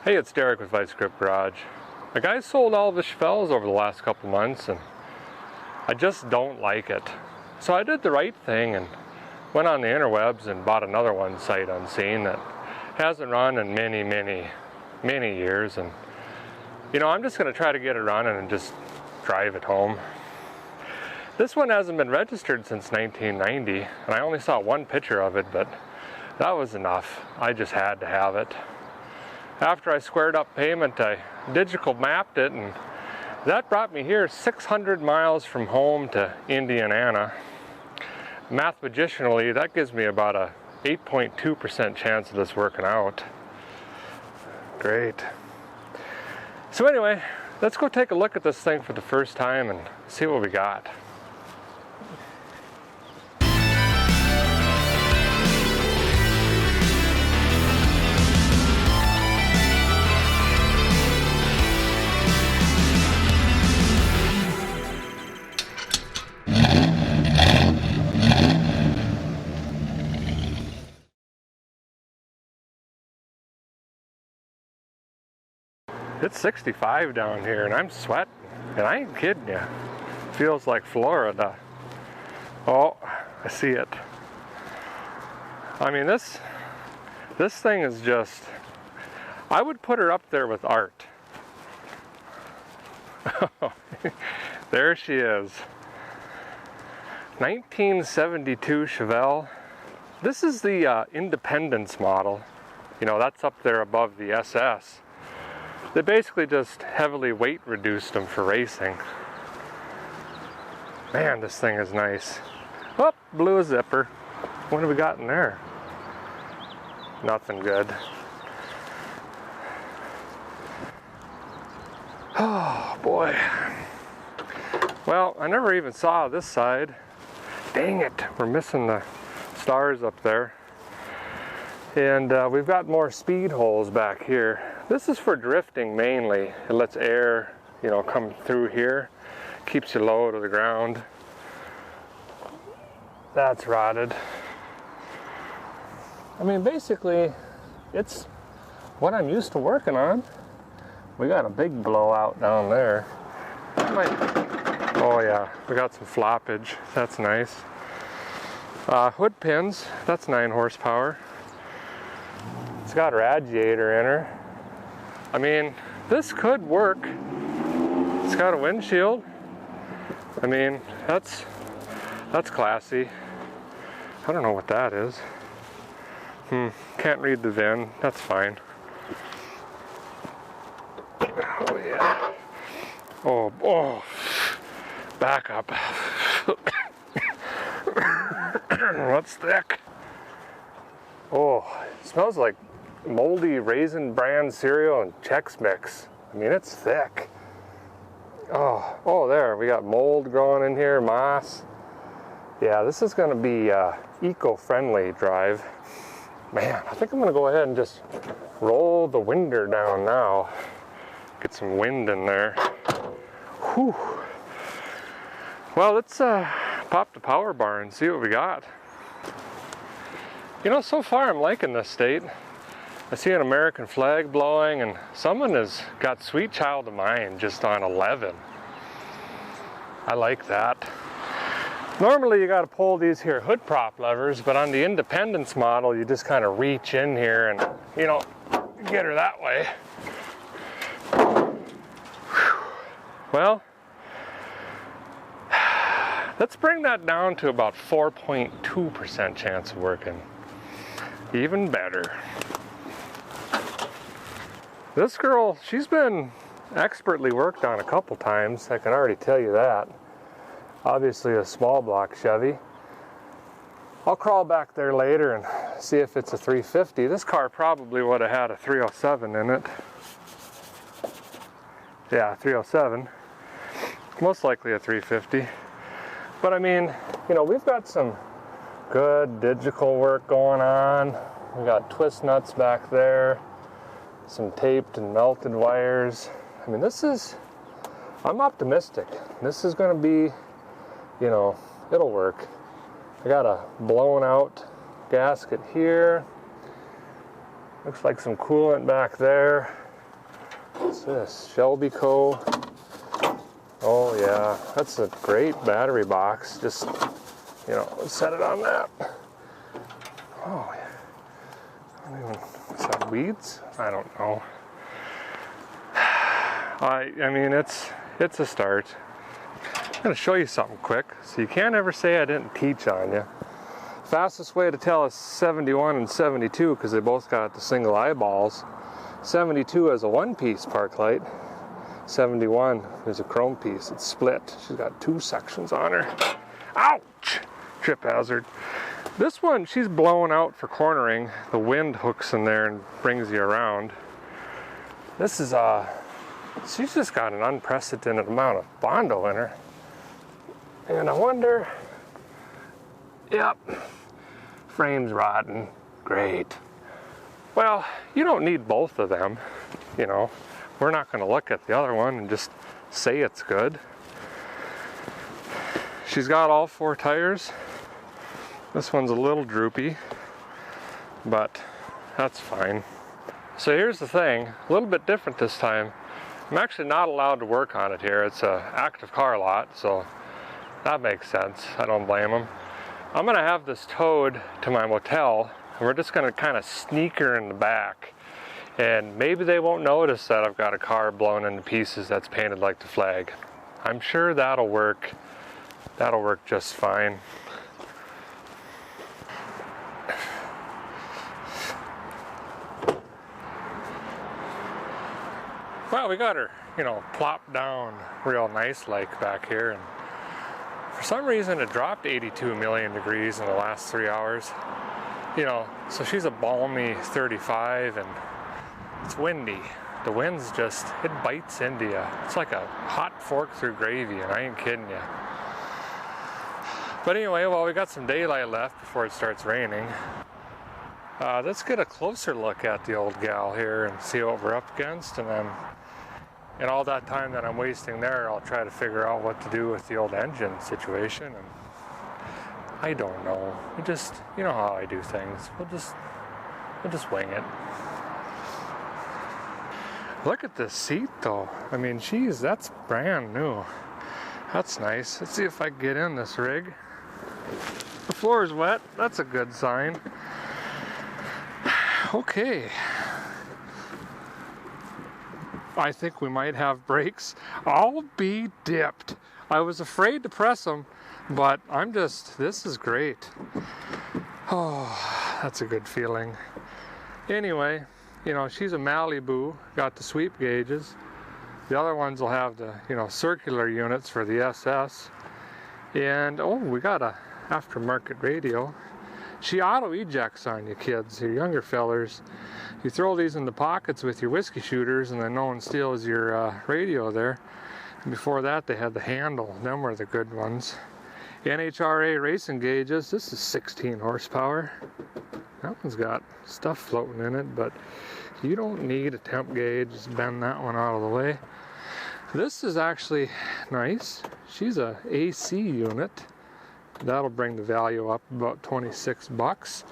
Hey, it's Derek with Vice Grip Garage. The guy sold all of his Chevelles over the last couple months and I just don't like it. So I did the right thing and went on the interwebs and bought another one sight unseen that hasn't run in many years. And I'm just going to try to get it running and just drive it home. This one hasn't been registered since 1990 and I only saw one picture of it, but that was enough. I just had to have it. After I squared up payment, I digital mapped it, and that brought me here 600 miles from home to Indiana. Mathematically, that gives me about a 8.2% chance of this working out. Great. So anyway, let's go take a look at this thing for the first time and see what we got. It's 65 down here and I'm sweating, and I ain't kidding you. Feels like Florida. Oh, I see it. I mean, this thing is just, I would put her up there with art. There she is. 1972 Chevelle. This is the Independence model. That's up there above the SS. They basically just heavily weight reduced them for racing. Man, this thing is nice. Oh, blew a zipper. What have we got in there? Nothing good. Oh boy. Well, I never even saw this side. Dang it, we're missing the stars up there. And we've got more speed holes back here. This is for drifting mainly. It lets air, come through here. Keeps you low to the ground. That's rotted. I mean, basically, it's what I'm used to working on. We got a big blowout down there. Oh yeah, we got some floppage. That's nice. Hood pins, that's 9 horsepower. It's got a radiator in her. I mean, this could work. It's got a windshield. I mean, that's classy. I don't know what that is. Can't read the VIN. That's fine. Oh yeah. Oh, back up. What's thick? Oh, it smells like moldy Raisin Bran cereal and Chex Mix. I mean, it's thick. Oh, there, we got mold growing in here, moss. Yeah, this is gonna be eco-friendly drive. Man, I think I'm gonna go ahead and just roll the winder down now. Get some wind in there. Whew. Well, let's pop the power bar and see what we got. So far I'm liking this state. I see an American flag blowing and someone has got Sweet Child of Mine just on 11. I like that. Normally you got to pull these here hood prop levers, but on the Independence model you just kind of reach in here and, get her that way. Well, let's bring that down to about 4.2% chance of working. Even better. This girl, she's been expertly worked on a couple times, I can already tell you that. Obviously a small block Chevy. I'll crawl back there later and see if it's a 350. This car probably would have had a 307 in it. Yeah, 307. Most likely a 350. But I mean, we've got some good digital work going on. We got twist nuts back there. Some taped and melted wires. I mean, I'm optimistic. This is gonna be, it'll work. I got a blown out gasket here. Looks like some coolant back there. What's this? Shelby Co. Oh yeah, that's a great battery box. Just, you know, set it on that. Oh, is that weeds? I don't know. I mean, it's a start. I'm gonna show you something quick, so you can't ever say I didn't teach on you. Fastest way to tell is 71 and 72 because they both got the single eyeballs. 72 has a one-piece park light. 71 is a chrome piece. It's split. She's got two sections on her. Ouch! Trip hazard. This one, she's blown out for cornering. The wind hooks in there and brings you around. This is she's just got an unprecedented amount of Bondo in her. And I wonder, yep, frame's rotten, great. Well, you don't need both of them, you know. We're not gonna look at the other one and just say it's good. She's got all four tires. This one's a little droopy, but that's fine. So here's the thing, a little bit different this time. I'm actually not allowed to work on it here. It's an active car lot, so that makes sense. I don't blame them. I'm gonna have this towed to my motel, and we're just gonna kind of sneak her in the back. And maybe they won't notice that I've got a car blown into pieces that's painted like the flag. I'm sure that'll work. That'll work just fine. Well, we got her, you know, plopped down real nice like back here, and for some reason it dropped 82 million degrees in the last 3 hours. You know, so she's a balmy 35 and it's windy. The wind's just, it bites into you. It's like a hot fork through gravy, and I ain't kidding you. But anyway, well, we got some daylight left before it starts raining. Let's get a closer look at the old gal here and see what we're up against, and then in all that time that I'm wasting there, I'll try to figure out what to do with the old engine situation. And I don't know. You know how I do things. We'll just wing it. Look at this seat though. I mean, geez, that's brand new. That's nice. Let's see if I can get in this rig. The floor is wet. That's a good sign. Okay. I think we might have brakes. I'll be dipped. I was afraid to press them, but this is great. Oh, that's a good feeling. Anyway, you know, she's a Malibu, got the sweep gauges. The other ones will have the, you know, circular units for the SS. And, oh, we got a aftermarket radio. She auto ejects on you kids, your younger fellers. You throw these in the pockets with your whiskey shooters and then no one steals your radio there. And before that they had the handle, them were the good ones. NHRA racing gauges, this is 16 horsepower. That one's got stuff floating in it, but you don't need a temp gauge, just bend that one out of the way. This is actually nice. She's a AC unit. That'll bring the value up about 26 bucks.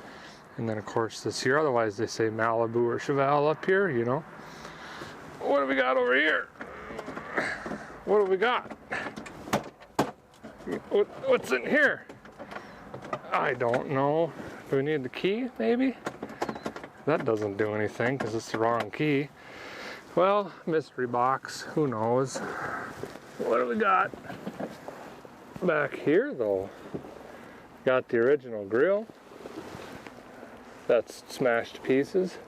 And then of course this here, otherwise they say Malibu or Chevelle up here, you know. What do we got over here? What do we got? What's in here? I don't know. Do we need the key, maybe? That doesn't do anything because it's the wrong key. Well, mystery box, who knows? What do we got? Back here though, got the original grill. That's smashed to pieces.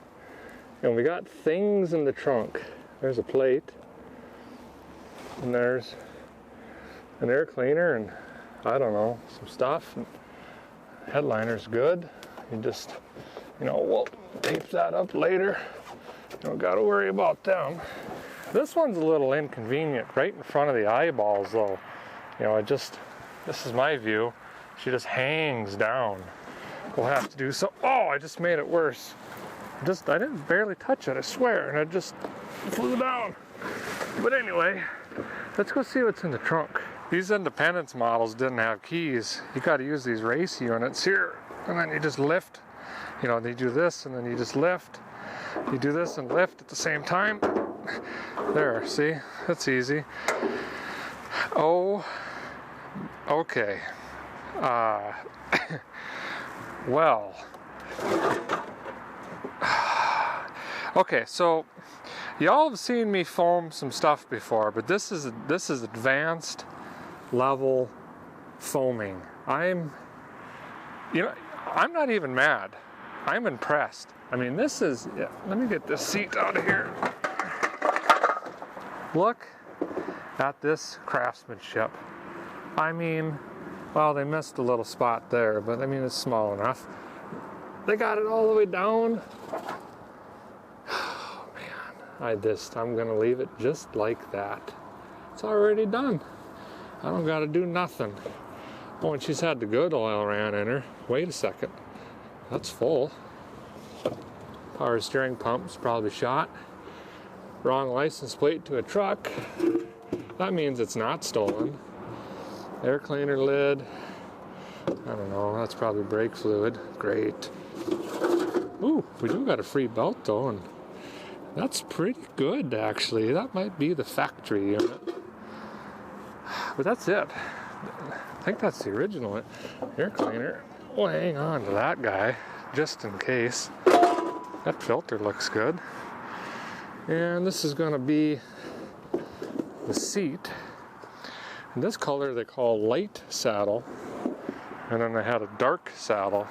And we got things in the trunk. There's a plate. And there's an air cleaner and I don't know, some stuff. Headliner's good. We'll tape that up later. Don't gotta worry about them. This one's a little inconvenient, right in front of the eyeballs though. You know, this is my view. She just hangs down. We'll have to do so. Oh, I just made it worse. I didn't barely touch it, I swear, and it just flew down. But anyway, let's go see what's in the trunk. These Independence models didn't have keys. You gotta use these race units here, and then you just lift. You know, they do this, and then you just lift. You do this and lift at the same time. There, see? That's easy. Oh, okay. Well. Okay, so y'all have seen me foam some stuff before, but this is advanced level foaming. I'm not even mad. I'm impressed. I mean, this is, yeah, let me get this seat out of here. Look at this craftsmanship. I mean, well, they missed a little spot there, but I mean, it's small enough. They got it all the way down. Oh man, I'm gonna leave it just like that. It's already done. I don't gotta do nothing. Oh, and she's had the good oil ran in her. Wait a second. That's full. Power steering pump's probably shot. Wrong license plate to a truck. That means it's not stolen. Air cleaner lid. I don't know, that's probably brake fluid. Great. Ooh, we do got a free belt though, and that's pretty good actually. That might be the factory unit. But that's it. I think that's the original air cleaner. Oh, hang on to that guy, just in case. That filter looks good. And this is going to be the seat. And this color they call light saddle. And then they had a dark saddle.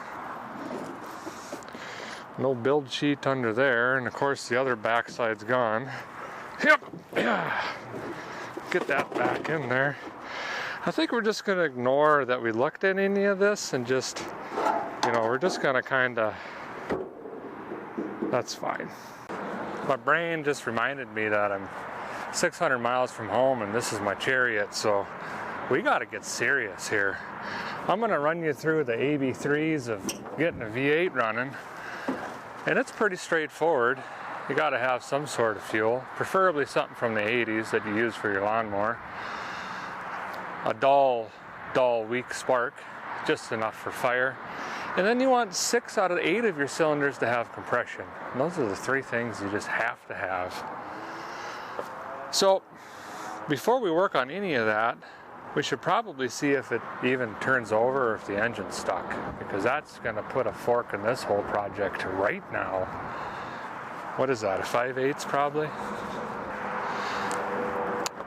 No build sheet under there. And of course the other backside's gone. Yep. Yeah. Get that back in there. I think we're just going to ignore that we looked at any of this and just, we're just going to kind of, that's fine. My brain just reminded me that I'm 600 miles from home and this is my Chariot, so we got to get serious here. I'm going to run you through the AB3s of getting a V8 running, and it's pretty straightforward. You got to have some sort of fuel, preferably something from the 80s that you use for your lawnmower. A dull, weak spark, just enough for fire. And then you want 6 out of 8 of your cylinders to have compression. And those are the 3 things you just have to have. So, before we work on any of that, we should probably see if it even turns over or if the engine's stuck, because that's going to put a fork in this whole project right now. What is that, a 5/8 probably?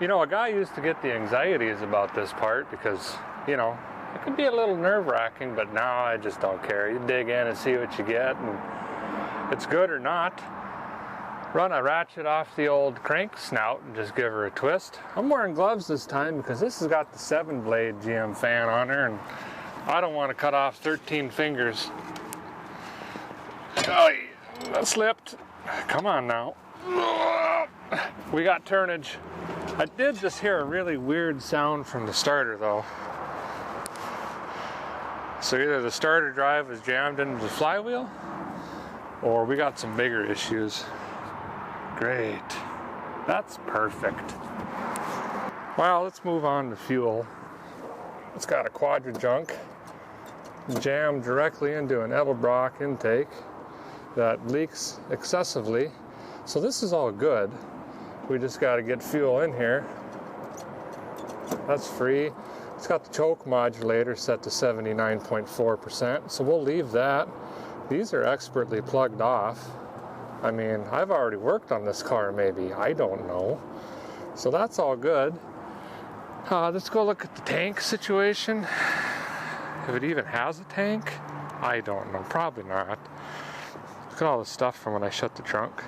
A guy used to get the anxieties about this part because, it could be a little nerve-wracking, but now I just don't care. You dig in and see what you get, and it's good or not. Run a ratchet off the old crank snout and just give her a twist. I'm wearing gloves this time because this has got the 7-blade GM fan on her, and I don't want to cut off 13 fingers. Oh, that slipped. Come on now. We got turnage. I did just hear a really weird sound from the starter though. So either the starter drive was jammed into the flywheel, or we got some bigger issues. Great. That's perfect. Well, let's move on to fuel. It's got a quadra-junk jammed directly into an Edelbrock intake that leaks excessively. So this is all good. We just got to get fuel in here. That's free. It's got the choke modulator set to 79.4%, so we'll leave that. These are expertly plugged off. I mean, I've already worked on this car maybe, I don't know. So that's all good. Let's go look at the tank situation. If it even has a tank, I don't know, probably not. Look at all the stuff from when I shut the trunk.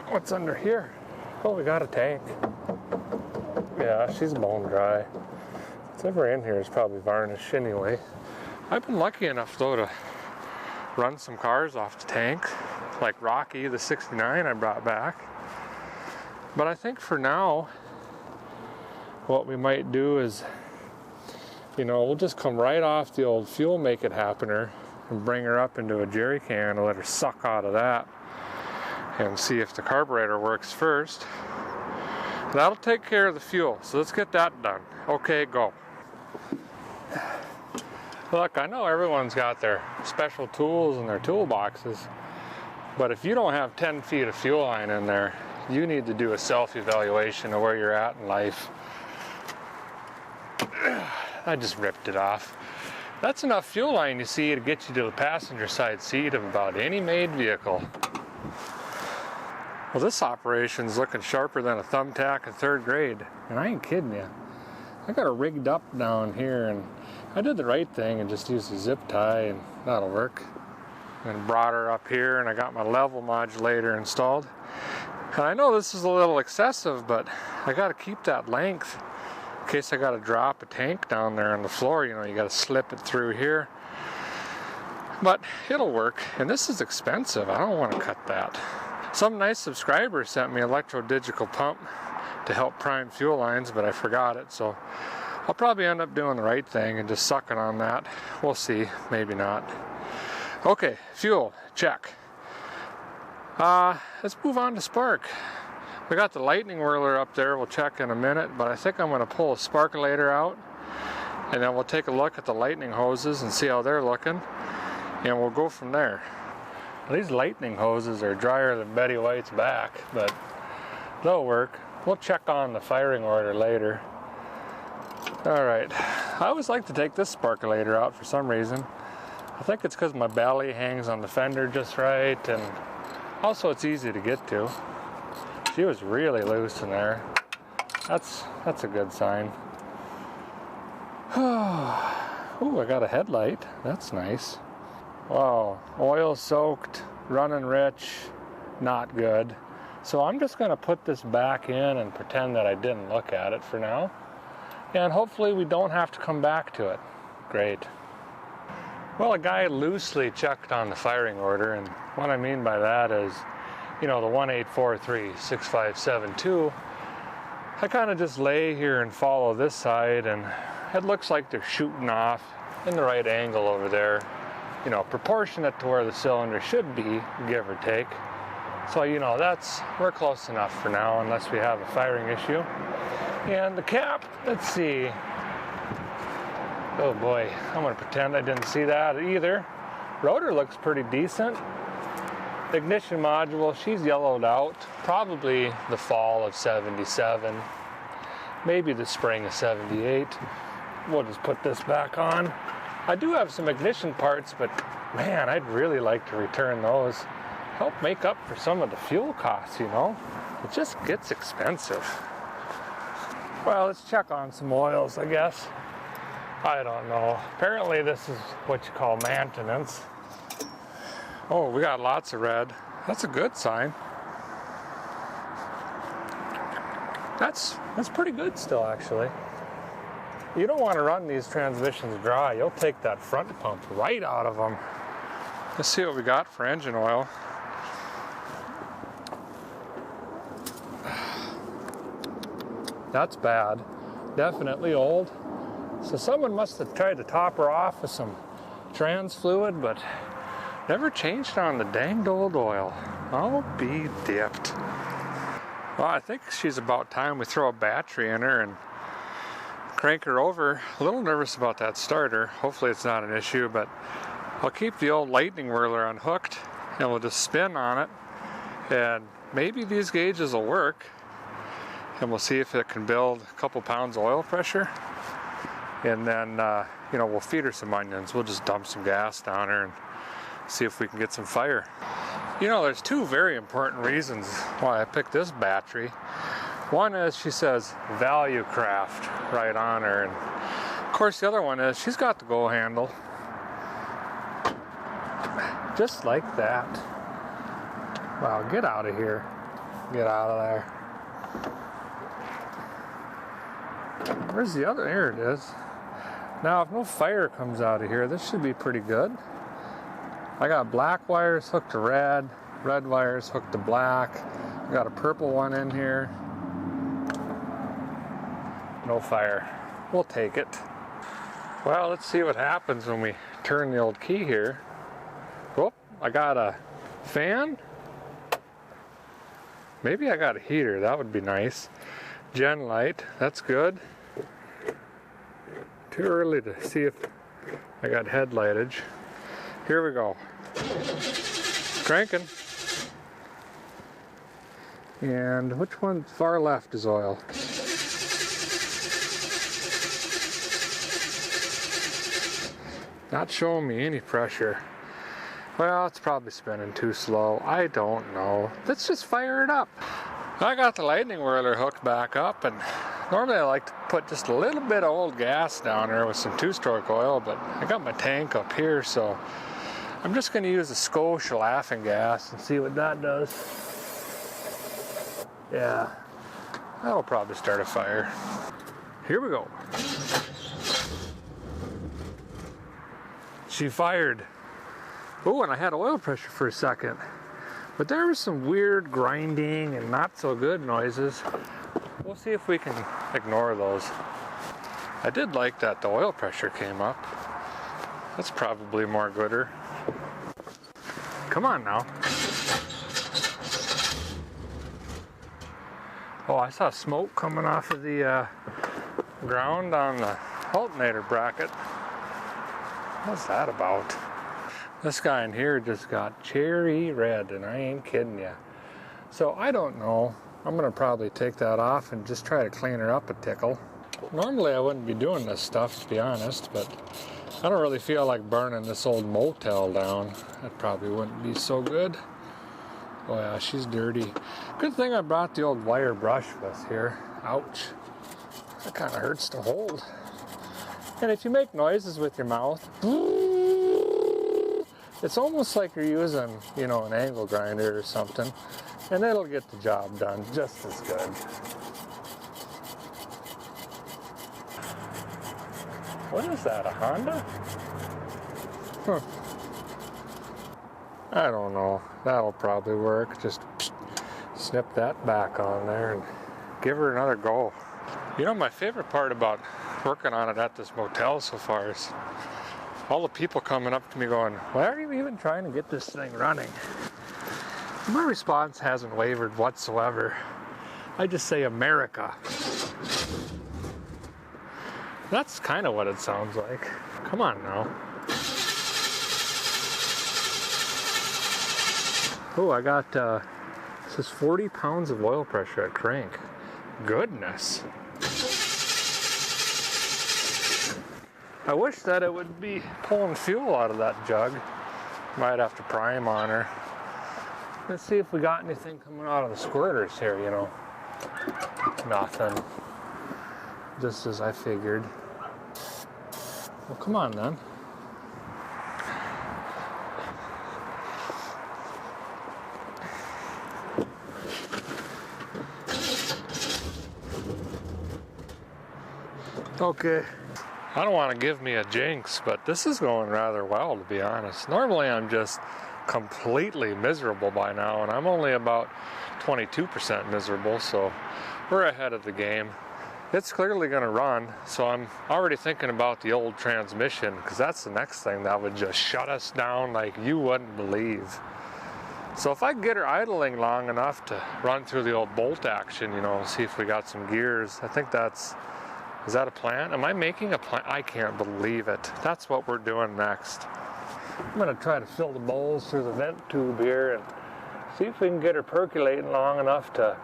What's under here? Oh, we got a tank. Yeah, she's bone dry. Whatever in here is probably varnish anyway. I've been lucky enough though to run some cars off the tank, like Rocky, the 69 I brought back. But I think for now, what we might do is, we'll just come right off the old fuel make it happener and bring her up into a jerry can and let her suck out of that and see if the carburetor works first. That'll take care of the fuel, so let's get that done. Okay, go. Look, I know everyone's got their special tools in their toolboxes, but if you don't have 10 feet of fuel line in there, you need to do a self-evaluation of where you're at in life. I just ripped it off. That's enough fuel line, you see, to get you to the passenger side seat of about any made vehicle. Well, this operation's looking sharper than a thumbtack in 3rd grade. And I ain't kidding you. I got her rigged up down here, and I did the right thing and just used a zip tie, and that'll work. And brought her up here, and I got my level modulator installed. And I know this is a little excessive, but I got to keep that length in case I got to drop a tank down there on the floor. You know, you got to slip it through here. But it'll work, and this is expensive. I don't want to cut that. Some nice subscriber sent me an electro-digital pump to help prime fuel lines, but I forgot it, so I'll probably end up doing the right thing and just sucking on that. We'll see, maybe not. Okay, fuel, check. Let's move on to spark. We got the lightning whirler up there, we'll check in a minute, but I think I'm going to pull a sparkulator out, and then we'll take a look at the lightning hoses and see how they're looking, and we'll go from there. These lightning hoses are drier than Betty White's back, but they'll work. We'll check on the firing order later. Alright, I always like to take this sparkulator out for some reason. I think it's because my belly hangs on the fender just right, and also it's easy to get to. She was really loose in there. That's a good sign. Oh, I got a headlight. That's nice. Wow, oil soaked, running rich, not good. So I'm just going to put this back in and pretend that I didn't look at it for now. And hopefully we don't have to come back to it. Great. Well, a guy loosely checked on the firing order, and what I mean by that is, you know, the 1843-6572, I kind of just lay here and follow this side, and it looks like they're shooting off in the right angle over there. You know, proportionate to where the cylinder should be, give or take. So, you know, we're close enough for now, unless we have a firing issue. And the cap, let's see. Oh boy, I'm gonna pretend I didn't see that either. Rotor looks pretty decent. Ignition module, she's yellowed out. Probably the fall of 77. Maybe the spring of 78. We'll just put this back on. I do have some ignition parts, but man, I'd really like to return those. Help make up for some of the fuel costs, you know? It just gets expensive. Well, let's check on some oils, I guess. I don't know. Apparently this is what you call maintenance. Oh, we got lots of red. That's a good sign. That's pretty good still, actually. You don't want to run these transmissions dry. You'll take that front pump right out of them. Let's see what we got for engine oil. That's bad. Definitely old. So someone must have tried to top her off with some trans fluid, but never changed on the danged old oil. I'll be dipped. Well, I think she's about time we throw a battery in her and crank her over. A little nervous about that starter. Hopefully it's not an issue, but I'll keep the old lightning whirler unhooked and we'll just spin on it, and maybe these gauges will work, and we'll see if it can build a couple pounds of oil pressure, and then you know, we'll feed her some onions. We'll just dump some gas down her and see if we can get some fire. You know, there's two very important reasons why I picked this battery. One is she says value craft right on her, and of course the other one is she's got the go handle. Just like that. Wow, get out of here. Get out of there. Where's the other? Here it is. Now, if no fire comes out of here, this should be pretty good. I got black wires hooked to red, red wires hooked to black. I got a purple one in here. No fire. We'll take it. Well, let's see what happens when we turn the old key here. Oh, I got a fan. Maybe I got a heater. That would be nice. Gen light. That's good. Too early to see if I got headlightage. Here we go. Cranking. And which one? Far left is oil. Not showing me any pressure. Well, it's probably spinning too slow. I don't know. Let's just fire it up. I got the lightning whirler hooked back up, and normally I like to put just a little bit of old gas down there with some two-stroke oil, but I got my tank up here, so I'm just going to use the Scotia laughing gas and see what that does. Yeah, that'll probably start a fire. Here we go. She fired. Oh, and I had oil pressure for a second. But there was some weird grinding and not so good noises. We'll see if we can ignore those. I did like that the oil pressure came up. That's probably more gooder. Come on now. Oh, I saw smoke coming off of the ground on the alternator bracket. What's that about? This guy in here just got cherry red, and I ain't kidding you. So I don't know. I'm gonna probably take that off and just try to clean her up a tickle. Normally I wouldn't be doing this stuff, to be honest, but I don't really feel like burning this old motel down. That probably wouldn't be so good. Oh yeah, she's dirty. Good thing I brought the old wire brush with here. Ouch. That kind of hurts to hold. And if you make noises with your mouth, it's almost like you're using, you know, an angle grinder or something, and it'll get the job done just as good. What is that, a Honda? Huh. I don't know. That'll probably work. Just snip that back on there and give her another go. You know, my favorite part about working on it at this motel so far is all the people coming up to me going, why are you even trying to get this thing running? My response hasn't wavered whatsoever. I just say America. That's kind of what it sounds like. Come on now. Oh, I got, it says 40 pounds of oil pressure at crank. Goodness. I wish that it would be pulling fuel out of that jug. Might have to prime on her. Let's see if we got anything coming out of the squirters here, you know. Nothing. Just as I figured. Well, come on then. Okay. I don't want to give me a jinx, but this is going rather well, to be honest. Normally I'm just completely miserable by now, and I'm only about 22% miserable, so we're ahead of the game. It's clearly going to run, so I'm already thinking about the old transmission, because that's the next thing that would just shut us down like you wouldn't believe. So if I can get her idling long enough to run through the old bolt action, you know, see if we got some gears, I think that's... Is that a plant? Am I making a plant? I can't believe it. That's what we're doing next. I'm gonna try to fill the bowls through the vent tube here and see if we can get her percolating long enough to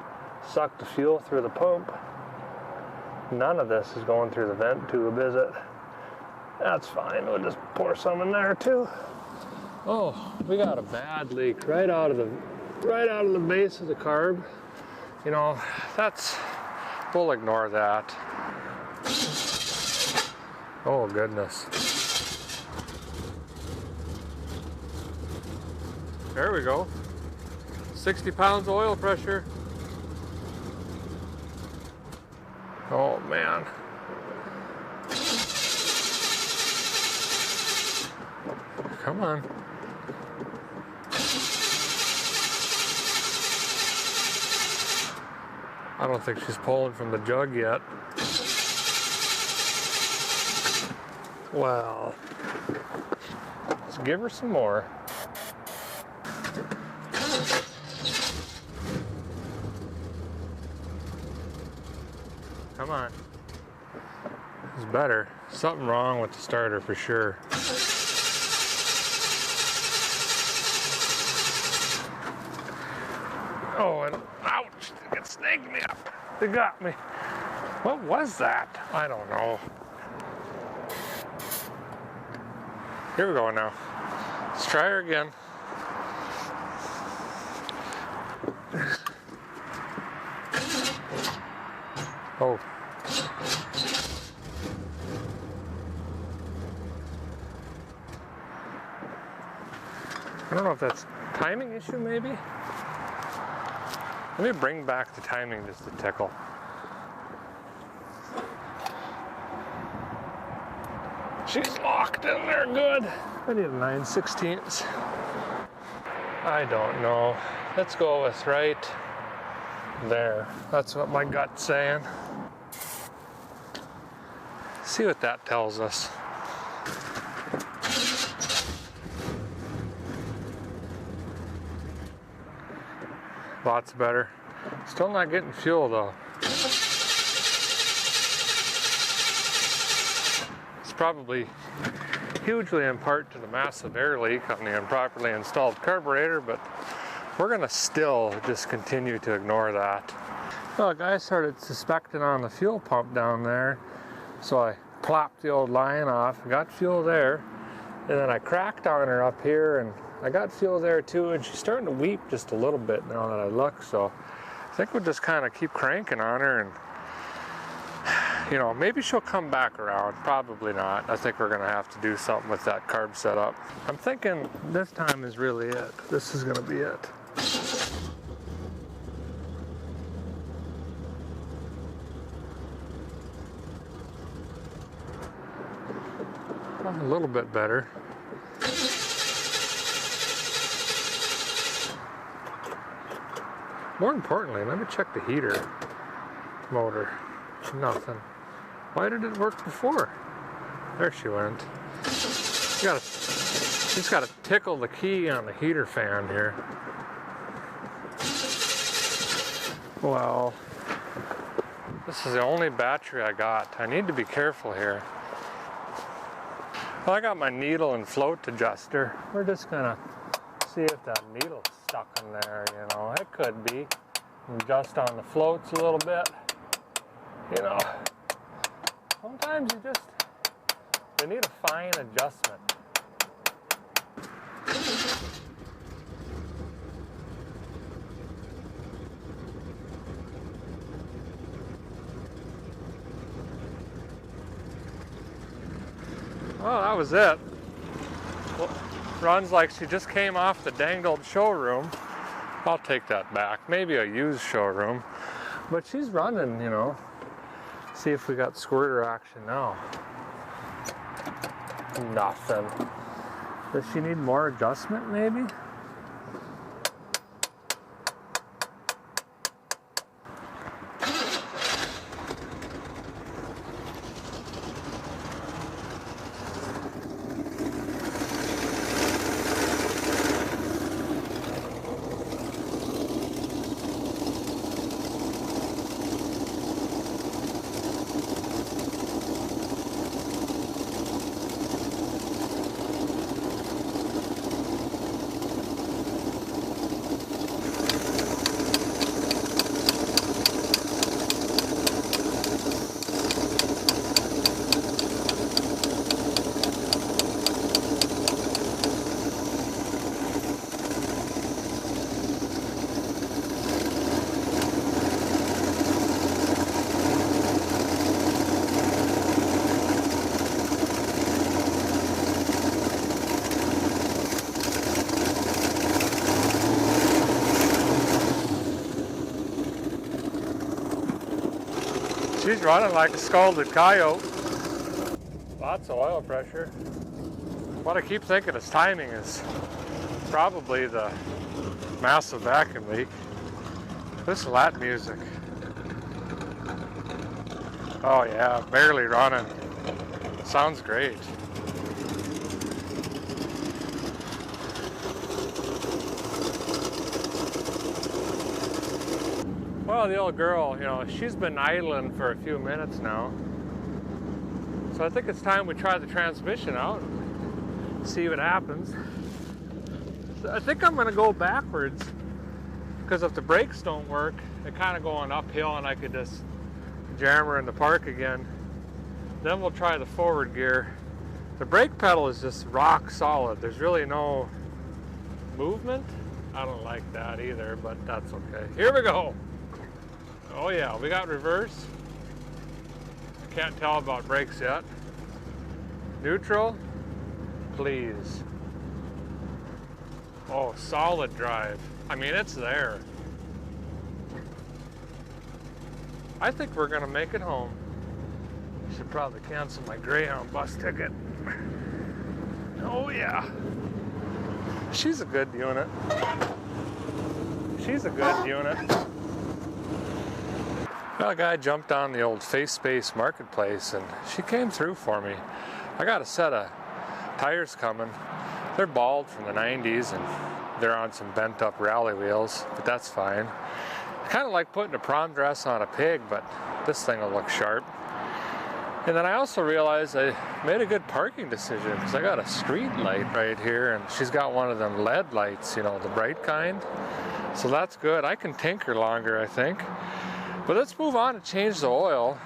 suck the fuel through the pump. None of this is going through the vent tube, is it? That's fine. We'll just pour some in there too. Oh, we got a bad leak right out of the base of the carb. You know, we'll ignore that. Oh goodness. There we go. 60 pounds of oil pressure. Oh man. Come on. I don't think she's pulling from the jug yet. Well, let's give her some more. Come on. It's better. Something wrong with the starter for sure. Oh, and ouch! It snagged me up. They got me. What was that? I don't know. Here we go now. Let's try her again. Oh. I don't know if that's a timing issue, maybe? Let me bring back the timing just a tickle. She's locked in there good. I need a 9/16. I don't know. Let's go with right there. That's what my gut's saying. See what that tells us. Lots better. Still not getting fuel though. It's probably hugely in part to the massive air leak on the improperly installed carburetor, but we're gonna still just continue to ignore that. Well, a guy started suspecting on the fuel pump down there, so I plopped the old line off, got fuel there, and then I cracked on her up here, and I got fuel there too, and she's starting to weep just a little bit now that I look, so I think we'll just kind of keep cranking on her, and you know, maybe she'll come back around. Probably not. I think we're gonna have to do something with that carb setup. I'm thinking this time is really it. This is gonna be it. A little bit better. More importantly, let me check the heater motor. Nothing. Why did it work before? There she went. Just gotta tickle the key on the heater fan here. Well, this is the only battery I got. I need to be careful here. Well, I got my needle and float adjuster. We're just gonna see if that needle's stuck in there, you know. It could be. Adjust on the floats a little bit. You know, sometimes they need a fine adjustment. Oh, that was it. Well, runs like she just came off the danged old showroom. I'll take that back. Maybe a used showroom. But she's running, you know. See if we got squirter action now. Nothing. Does she need more adjustment, maybe? She's running like a scalded coyote. Lots of oil pressure. What I keep thinking is timing is probably the massive vacuum leak. Listen to that music. Oh yeah, barely running. Sounds great. Well, the old girl, you know, she's been idling for a few minutes now. So I think it's time we try the transmission out, see what happens. So I think I'm gonna go backwards, because if the brakes don't work, they're kind of going uphill and I could just jam her in the park again. Then we'll try the forward gear. The brake pedal is just rock solid. There's really no movement. I don't like that either, but that's okay. Here we go. Oh yeah, we got reverse. Can't tell about brakes yet. Neutral, please. Oh, solid drive. I mean, it's there. I think we're gonna make it home. Should probably cancel my Greyhound bus ticket. Oh yeah. She's a good unit. She's a good unit. Well, a guy jumped on the old Face Space Marketplace and she came through for me. I got a set of tires coming. They're bald from the 90s and they're on some bent up rally wheels, but that's fine. Kind of like putting a prom dress on a pig, but this thing will look sharp. And then I also realized I made a good parking decision because I got a street light right here and she's got one of them LED lights, you know, the bright kind. So that's good. I can tinker longer, I think. But let's move on and change the oil.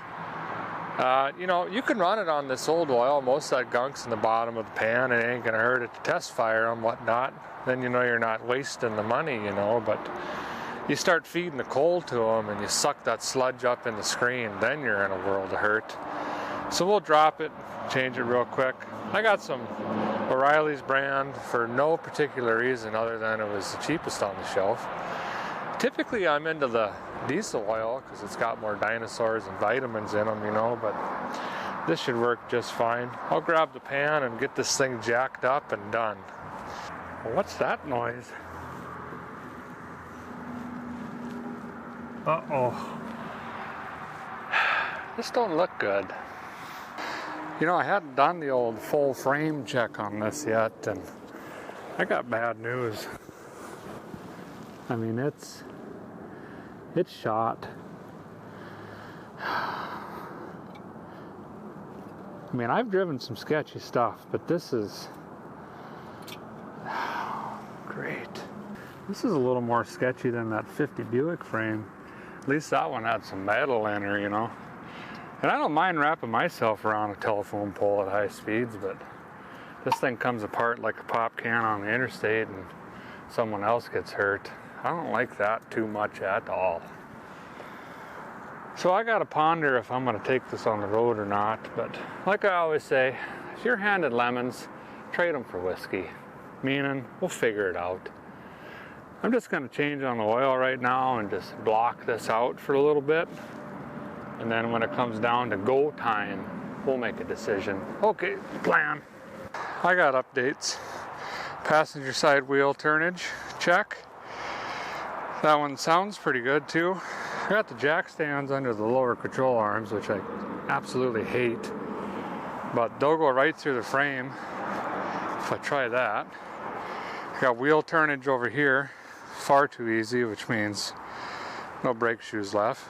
You know, you can run it on this old oil. Most of that gunk's in the bottom of the pan and it ain't gonna hurt it to test fire and whatnot. Then you know you're not wasting the money, you know, but you start feeding the coal to them and you suck that sludge up in the screen, then you're in a world of hurt. So we'll drop it, change it real quick. I got some O'Reilly's brand for no particular reason other than it was the cheapest on the shelf. Typically I'm into the diesel oil because it's got more dinosaurs and vitamins in them, you know, but this should work just fine. I'll grab the pan and get this thing jacked up and done. Well, what's that noise? Uh-oh. This don't look good. You know, I hadn't done the old full frame check on this yet, and I got bad news. I mean, it's shot. I mean, I've driven some sketchy stuff, but this is great. This is a little more sketchy than that 50 Buick frame. At least that one had some metal in her, you know. And I don't mind wrapping myself around a telephone pole at high speeds, but this thing comes apart like a pop can on the interstate and someone else gets hurt. I don't like that too much at all. So I gotta ponder if I'm gonna take this on the road or not, but like I always say, if you're handed lemons, trade them for whiskey. Meaning, we'll figure it out. I'm just gonna change on the oil right now and just block this out for a little bit. And then when it comes down to go time, we'll make a decision. Okay, plan. I got updates. Passenger side wheel turnage, check. That one sounds pretty good too. I got the jack stands under the lower control arms, which I absolutely hate. But they'll go right through the frame if I try that. I got wheel turnage over here, far too easy, which means no brake shoes left.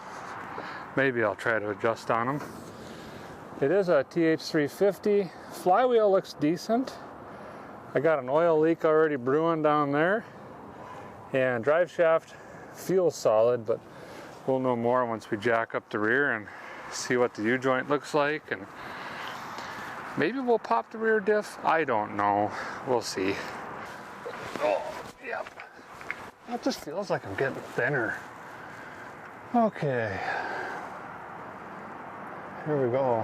Maybe I'll try to adjust on them. It is a TH350. Flywheel looks decent. I got an oil leak already brewing down there. And drive shaft feels solid, but we'll know more once we jack up the rear and see what the U-joint looks like. And maybe we'll pop the rear diff. I don't know. We'll see. Oh, yep. It just feels like I'm getting thinner. Okay. Here we go.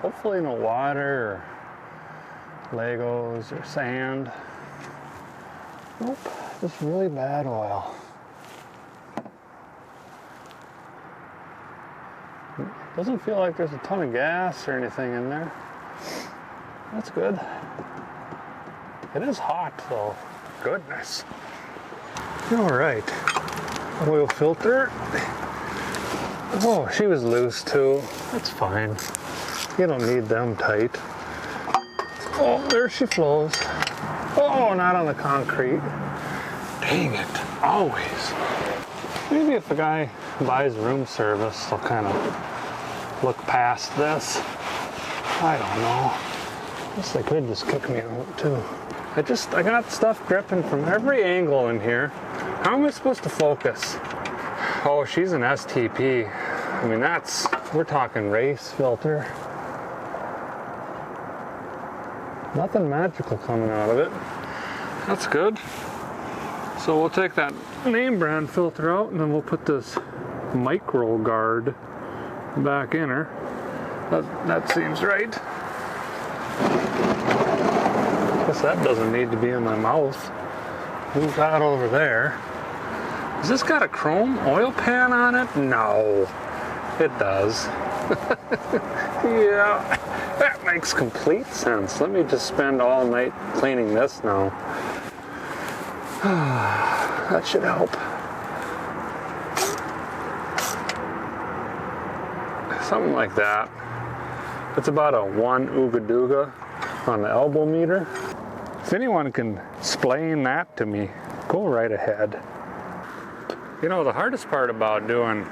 Hopefully no water or Legos or sand. Nope, just really bad oil. Doesn't feel like there's a ton of gas or anything in there. That's good. It is hot though. Goodness. All right. Oil filter. Oh, she was loose too. That's fine. You don't need them tight. Oh, there she flows. Oh, not on the concrete. Dang it, always. Maybe if the guy buys room service, they'll kind of look past this. I don't know. Guess they could just kick me out too. I got stuff dripping from every angle in here. How am I supposed to focus? Oh, she's an STP. I mean, we're talking race filter. Nothing magical coming out of it. That's good. So we'll take that name brand filter out and then we'll put this micro guard back in her. That seems right. Guess that doesn't need to be in my mouth. Move that over there. Has this got a chrome oil pan on it? No, it does. Yeah, that makes complete sense. Let me just spend all night cleaning this now. That should help. Something like that. It's about a 1 Ooga Dooga on the elbow meter. If anyone can explain that to me, go right ahead. You know, the hardest part about doing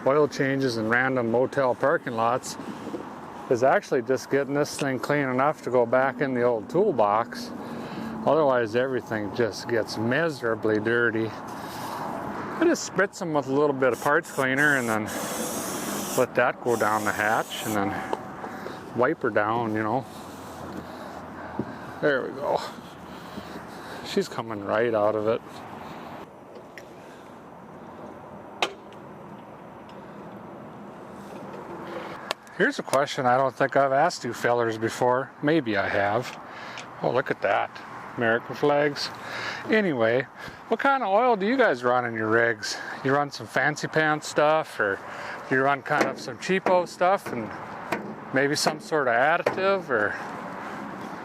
oil changes in random motel parking lots is actually just getting this thing clean enough to go back in the old toolbox. Otherwise, everything just gets miserably dirty. I just spritz them with a little bit of parts cleaner and then let that go down the hatch and then wipe her down, you know. There we go. She's coming right out of it. Here's a question I don't think I've asked you fellers before. Maybe I have. Oh, look at that. American flags. Anyway, what kind of oil do you guys run in your rigs? You run some fancy pants stuff, or you run kind of some cheapo stuff and maybe some sort of additive, or,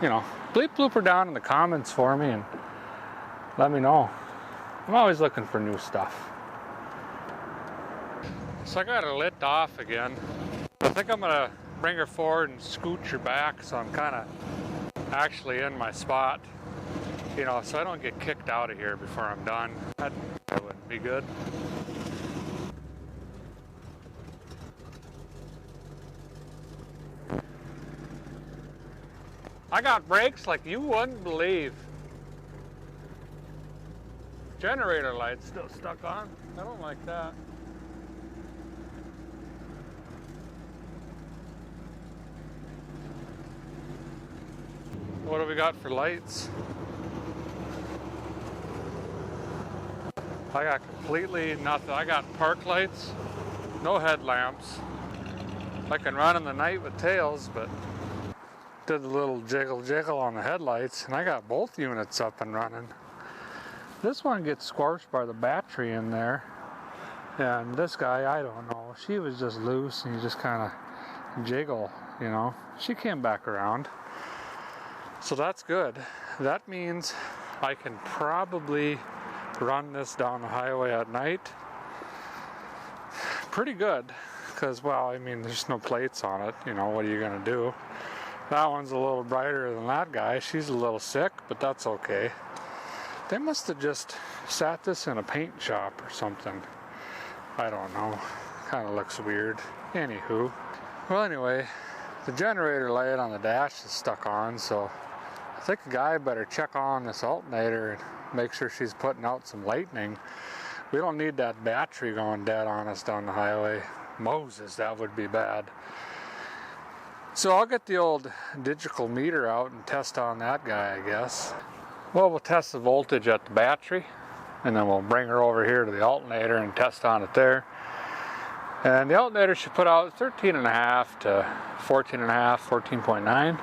you know, bleep blooper down in the comments for me and let me know. I'm always looking for new stuff. So I got her lit off again. I think I'm gonna bring her forward and scooch her back so I'm kind of actually in my spot, you know, so I don't get kicked out of here before I'm done. That wouldn't be good. I got brakes like you wouldn't believe. Generator light's still stuck on. I don't like that. What do we got for lights? I got completely nothing. I got park lights, no headlamps. I can run in the night with tails, but did the little jiggle on the headlights, and I got both units up and running. This one gets squashed by the battery in there, and this guy, I don't know, she was just loose and you just kind of jiggle, you know. She came back around, so that's good. That means I can probably run this down the highway at night pretty good, because, well, I mean, there's no plates on it, you know, what are you gonna do? That one's a little brighter than that guy. She's a little sick, but that's okay. They must have just sat this in a paint shop or something. I don't know. Kind of looks weird. Anywho. Well, anyway, the generator light on the dash is stuck on, so I think a guy better check on this alternator and make sure she's putting out some lightning. We don't need that battery going dead on us down the highway. Moses, that would be bad. So I'll get the old digital meter out and test on that guy, I guess. Well, we'll test the voltage at the battery, and then we'll bring her over here to the alternator and test on it there. And the alternator should put out 13.5 to 14.5, 14.9.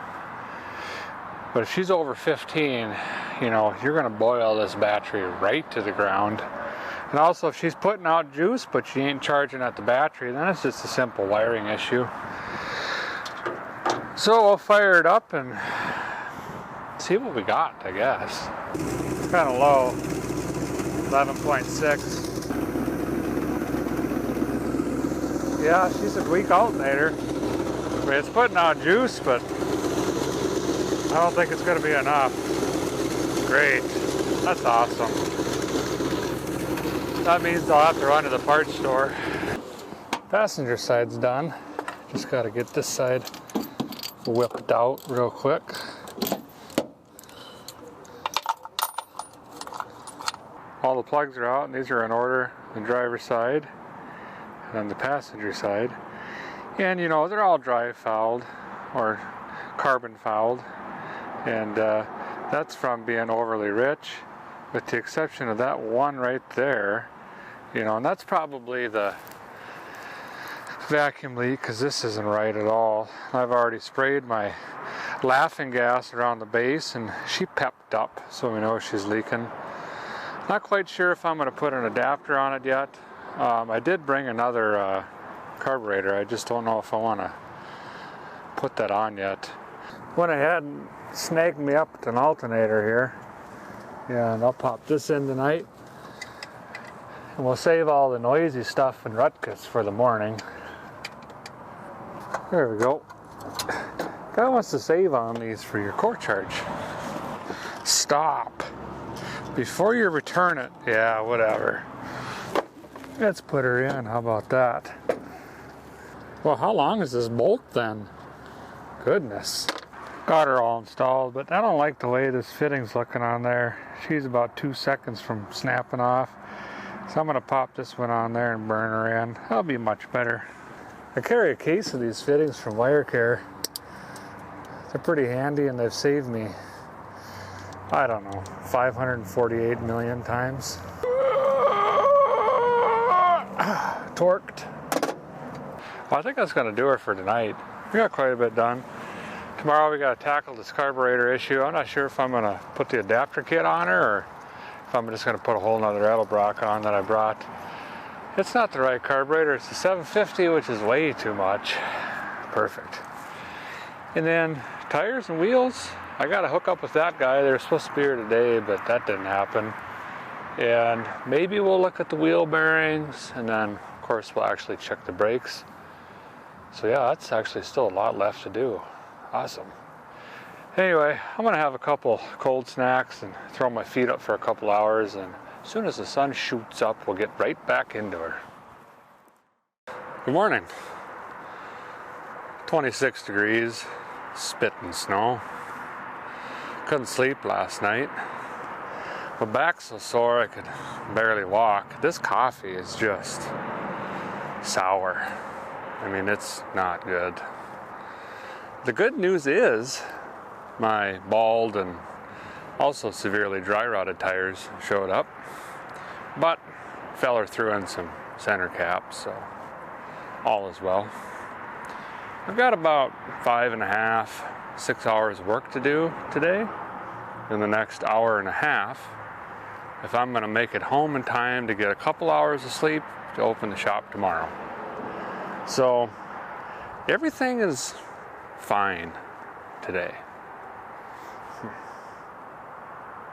But if she's over 15, you know, you're gonna boil this battery right to the ground. And also, if she's putting out juice, but she ain't charging at the battery, then it's just a simple wiring issue. So we'll fire it up and see what we got, I guess. It's kind of low, 11.6. Yeah, she's a weak alternator. I mean, it's putting out juice, but I don't think it's going to be enough. Great, that's awesome. That means I'll have to run to the parts store. Passenger side's done. Just got to get this side whipped out real quick. All the plugs are out, and these are in order on the driver's side and on the passenger side. And you know, they're all dry fouled or carbon fouled, and that's from being overly rich, with the exception of that one right there. You know, and that's probably the vacuum leak, because this isn't right at all. I've already sprayed my laughing gas around the base, and she pepped up, so we know she's leaking. Not quite sure if I'm going to put an adapter on it yet. I did bring another carburetor. I just don't know if I want to put that on yet. Went ahead and snagged me up an alternator here. Yeah, and I'll pop this in tonight. And we'll save all the noisy stuff in Rutgers for the morning. There we go. Guy wants to save on these for your core charge. Stop. Before you return it, yeah, whatever. Let's put her in, how about that? Well, how long is this bolt then? Goodness. Got her all installed, but I don't like the way this fitting's looking on there. She's about 2 seconds from snapping off. So I'm gonna pop this one on there and burn her in. That'll be much better. I carry a case of these fittings from WireCare. They're pretty handy, and they've saved me, I don't know, 548 million times. Torqued. Well, I think that's gonna do it for tonight. We got quite a bit done. Tomorrow we gotta tackle this carburetor issue. I'm not sure if I'm gonna put the adapter kit on her, or if I'm just gonna put a whole nother Edelbrock on that I brought. It's not the right carburetor. It's the 750, which is way too much. Perfect. And then tires and wheels, I got to hook up with that guy. They were supposed to be here today, but that didn't happen. And maybe we'll look at the wheel bearings, and then of course we'll actually check the brakes. So yeah, that's actually still a lot left to do. Awesome. Anyway, I'm gonna have a couple cold snacks and throw my feet up for a couple hours, and as soon as the sun shoots up, we'll get right back into her. Good morning. 26 degrees, spitting snow. Couldn't sleep last night. My back's so sore I could barely walk. This coffee is just sour. I mean, it's not good. The good news is my bald and also severely dry rotted tires showed up, but feller threw in some center caps, so all is well. I've got about 5.5, 6 hours of work to do today. In the next hour and a half, if I'm going to make it home in time to get a couple hours of sleep to open the shop tomorrow. So everything is fine today.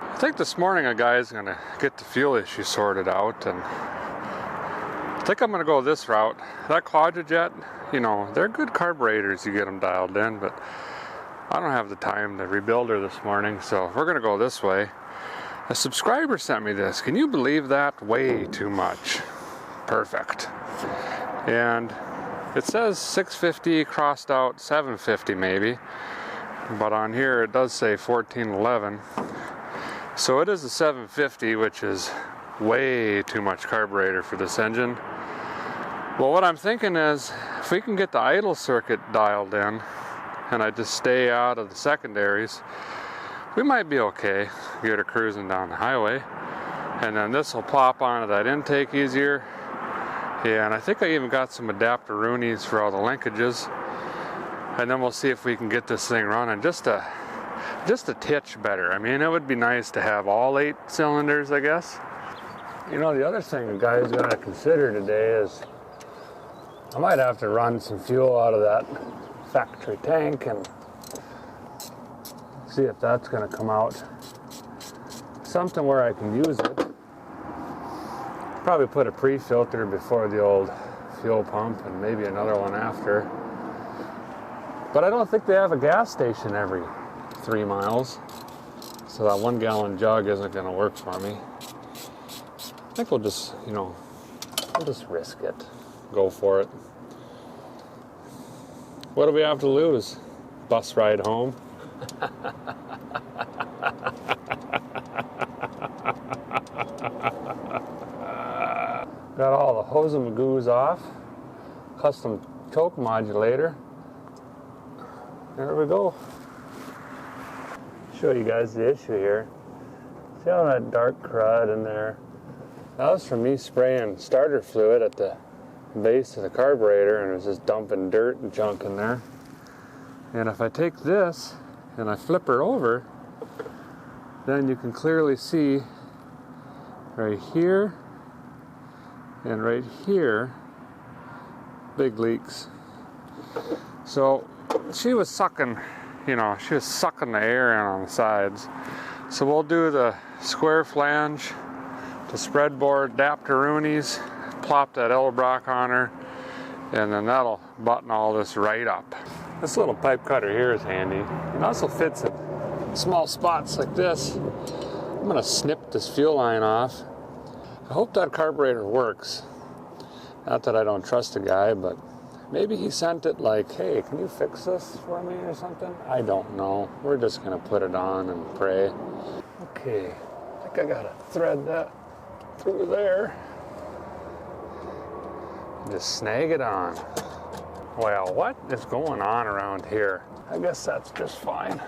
I think this morning a guy's going to get the fuel issue sorted out, and I think I'm going to go this route. That Quadrajet, you know, they're good carburetors, you get them dialed in, but I don't have the time to rebuild her this morning, so we're going to go this way. A subscriber sent me this. Can you believe that? Way too much. Perfect. And it says 650 crossed out 750 maybe, but on here it does say 1411. So it is a 750, which is way too much carburetor for this engine. Well, what I'm thinking is, if we can get the idle circuit dialed in, and I just stay out of the secondaries, we might be okay. Get her cruising down the highway, and then this will plop onto that intake easier. Yeah, and I think I even got some adapter roonies for all the linkages, and then we'll see if we can get this thing running just a titch better. I mean, it would be nice to have all 8 cylinders, I guess. You know, the other thing the guy's got to consider today is I might have to run some fuel out of that factory tank and see if that's going to come out. Something where I can use it. Probably put a pre-filter before the old fuel pump and maybe another one after. But I don't think they have a gas station every 3 miles, so that 1 gallon jug isn't going to work for me. I think we'll just, you know, we'll just risk it. Go for it. What do we have to lose? Bus ride home. those magoos off. Custom choke modulator. There we go. Show you guys the issue here. See all that dark crud in there? That was from me spraying starter fluid at the base of the carburetor, and it was just dumping dirt and junk in there. And if I take this and I flip her over, then you can clearly see right here and right here big leaks. So she was sucking, you know, she was sucking the air in on the sides. So we'll do the square flange, the spreadboard adapteroonies, plop that Edelbrock on her, and then that'll button all this right up. This little pipe cutter here is handy. It also fits in small spots like this. I'm gonna snip this fuel line off. I hope that carburetor works. Not that I don't trust the guy, but maybe he sent it like, hey, can you fix this for me or something? I don't know. We're just gonna put it on and pray. Okay, I think I gotta thread that through there. Just snag it on. Well, what is going on around here? I guess that's just fine.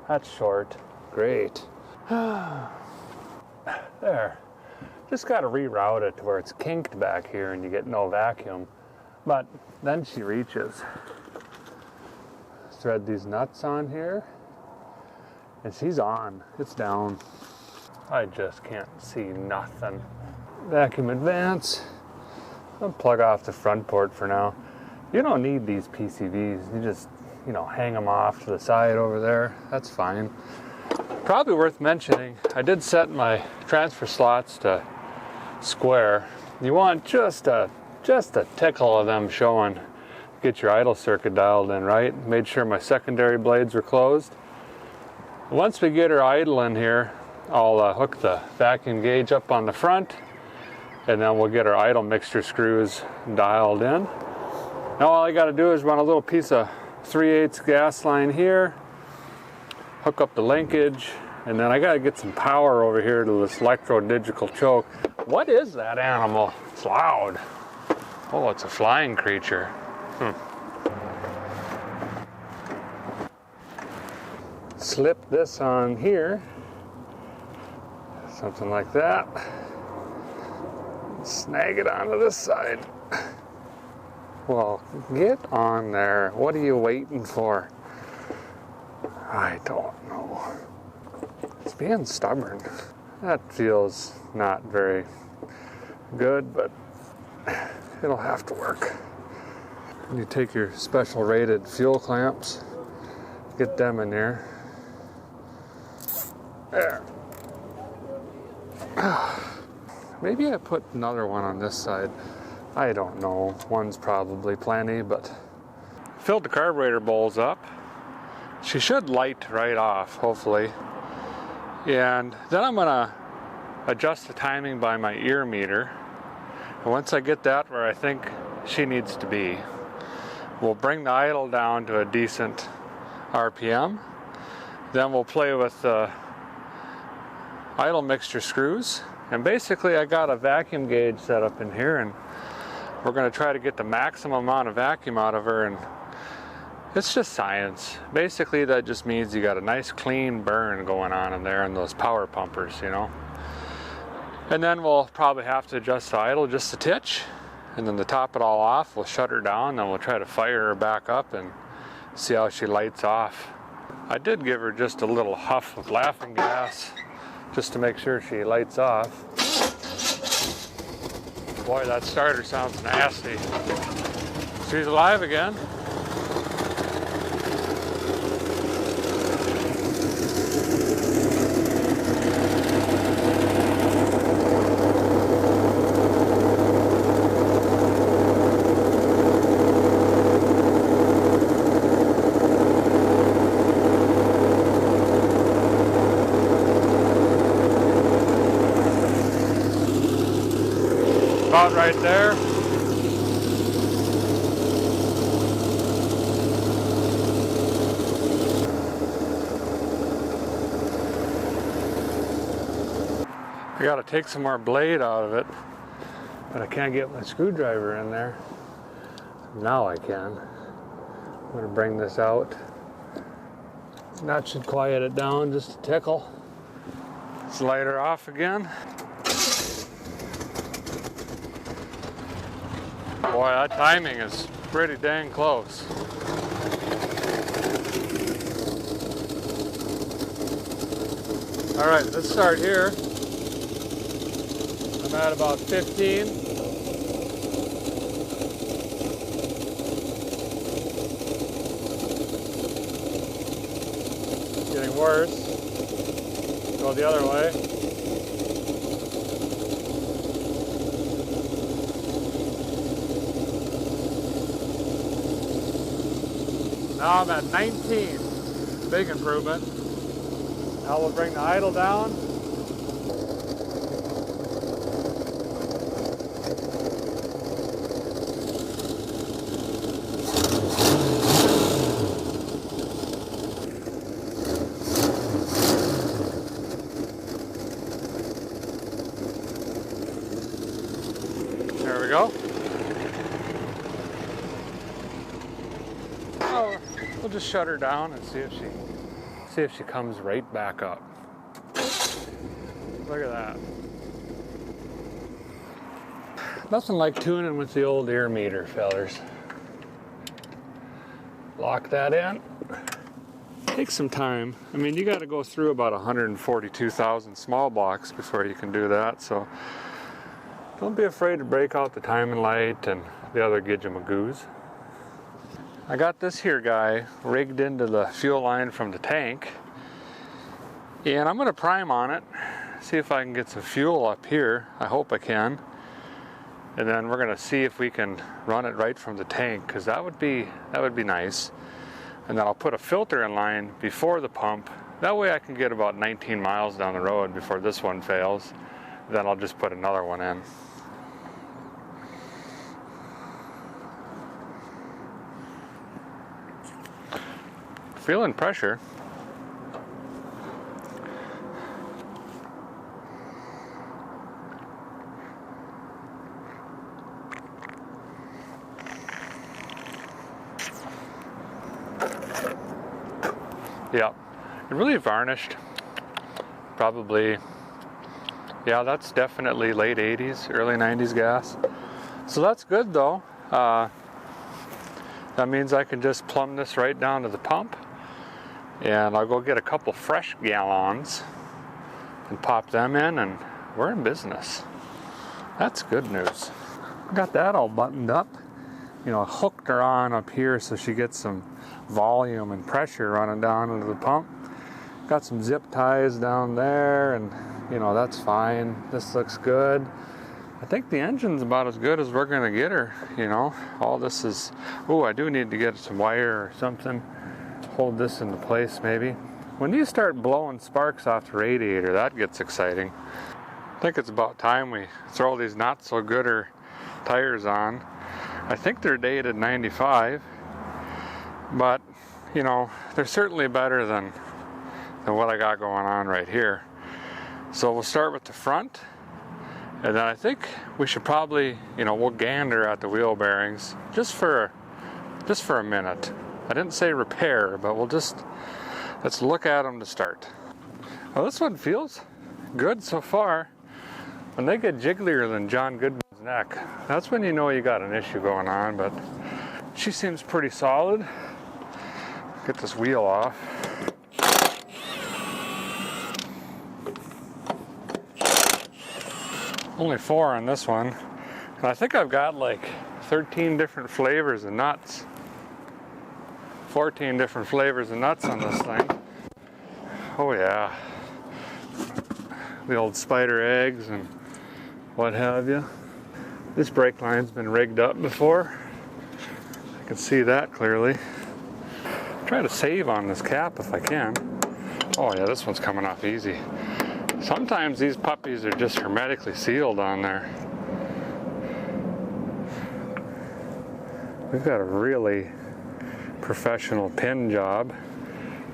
That's short. Great. There. Just got to reroute it to where it's kinked back here and you get no vacuum. But then she reaches. Thread these nuts on here. And she's on. It's down. I just can't see nothing. Vacuum advance. I'll plug off the front port for now. You don't need these PCVs. You just, you know, hang them off to the side over there. That's fine. Probably worth mentioning, I did set my transfer slots to square. You want just a tickle of them showing. Get your idle circuit dialed in right. Made sure my secondary blades were closed. Once we get her idle in here, I'll hook the vacuum gauge up on the front, and then we'll get our idle mixture screws dialed in. Now all I got to do is run a little piece of 3/8 gas line here, hook up the linkage, and then I got to get some power over here to this electro-digital choke. What is that animal? It's loud. Oh, it's a flying creature. Slip this on here, something like that. Snag it onto this side. Well, get on there. What are you waiting for? I don't know. It's being stubborn. That feels not very good, but it'll have to work. You take your special rated fuel clamps, get them in there. There. Maybe I put another one on this side. I don't know. One's probably plenty, but filled the carburetor bowls up. She should light right off, hopefully. And then I'm gonna adjust the timing by my ear meter. And once I get that where I think she needs to be, we'll bring the idle down to a decent RPM. Then we'll play with the idle mixture screws. And basically I got a vacuum gauge set up in here, and we're going to try to get the maximum amount of vacuum out of her, and it's just science. Basically that just means you got a nice clean burn going on in there in those power pumpers, you know. And then we'll probably have to adjust the idle just a titch, and then to top it all off, we'll shut her down, then we'll try to fire her back up and see how she lights off. I did give her just a little huff of laughing gas just to make sure she lights off. Boy, that starter sounds nasty. She's alive again. About right there. I gotta take some more blade out of it. but I can't get my screwdriver in there. Now I can. I'm going to bring this out. That should quiet it down just a tickle. Slide her off again. Boy, that timing is pretty dang close. All right, let's start here. I'm at about 15. Getting worse. Go the other way. Now I'm at 19. Big improvement. Now we'll bring the idle down. There we go. Oh, we'll just shut her down and see if she comes right back up. Look at that. Nothing like tuning with the old ear meter, fellers. Lock that in. Takes some time. I mean, you got to go through about 142,000 small blocks before you can do that, so don't be afraid to break out the timing light and the other gidgamagoos. I got this here guy rigged into the fuel line from the tank, and I'm going to prime on it, see if I can get some fuel up here. I hope I can. And then we're going to see if we can run it right from the tank, because that would be nice. And then I'll put a filter in line before the pump. That way I can get about 19 miles down the road before this one fails. Then I'll just put another one in. Feeling pressure. Yeah, it really varnished. Probably, yeah, that's definitely late 80s, early 90s gas. So that's good though. That means I can just plumb this right down to the pump, and I'll go get a couple fresh gallons and pop them in, and we're in business. That's good news. Got that all buttoned up. You know, hooked her on up here so she gets some volume and pressure running down into the pump. Got some zip ties down there, and you know, that's fine. This looks good. I think the engine's about as good as we're gonna get her, you know. All this is, oh, I do need to get some wire or something. Hold this into place maybe. When you start blowing sparks off the radiator, that gets exciting. I think it's about time we throw these not so gooder tires on. I think they're dated 95, but you know, they're certainly better than what I got going on right here. So we'll start with the front, and then I think we should probably, you know, we'll gander at the wheel bearings just for a minute. I didn't say repair, but let's look at them to start. Well, this one feels good so far. When they get jigglier than John Goodman's neck, that's when you know you got an issue going on, but she seems pretty solid. Get this wheel off. Only 4 on this one, and I think I've got like 13 different flavors of nuts. 14 different flavors of nuts on this thing. Oh yeah. The old spider eggs and what have you. This brake line's been rigged up before. I can see that clearly. Try to save on this cap if I can. Oh yeah, this one's coming off easy. Sometimes these puppies are just hermetically sealed on there. We've got a really professional pin job.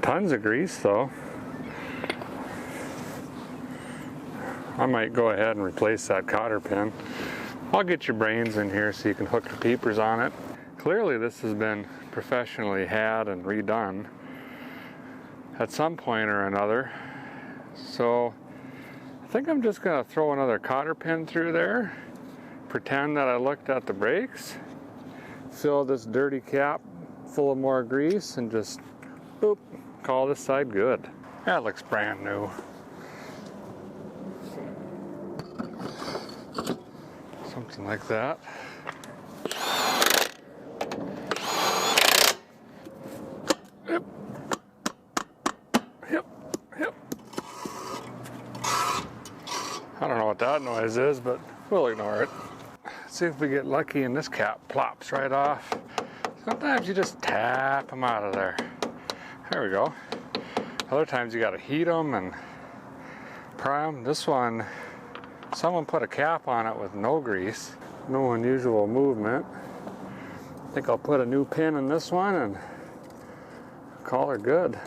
Tons of grease though. I might go ahead and replace that cotter pin. I'll get your brains in here so you can hook the peepers on it. Clearly this has been professionally had and redone at some point or another. So I think I'm just gonna throw another cotter pin through there, pretend that I looked at the brakes, fill this dirty cap full of more grease, and just boop, call this side good. That looks brand new. Something like that. Yep. Yep. Yep. I don't know what that noise is, but we'll ignore it. Let's see if we get lucky and this cap plops right off. Sometimes you just tap them out of there. There we go. Other times you gotta heat them and pry them. This one, someone put a cap on it with no grease. No unusual movement. I think I'll put a new pin in this one and call her good.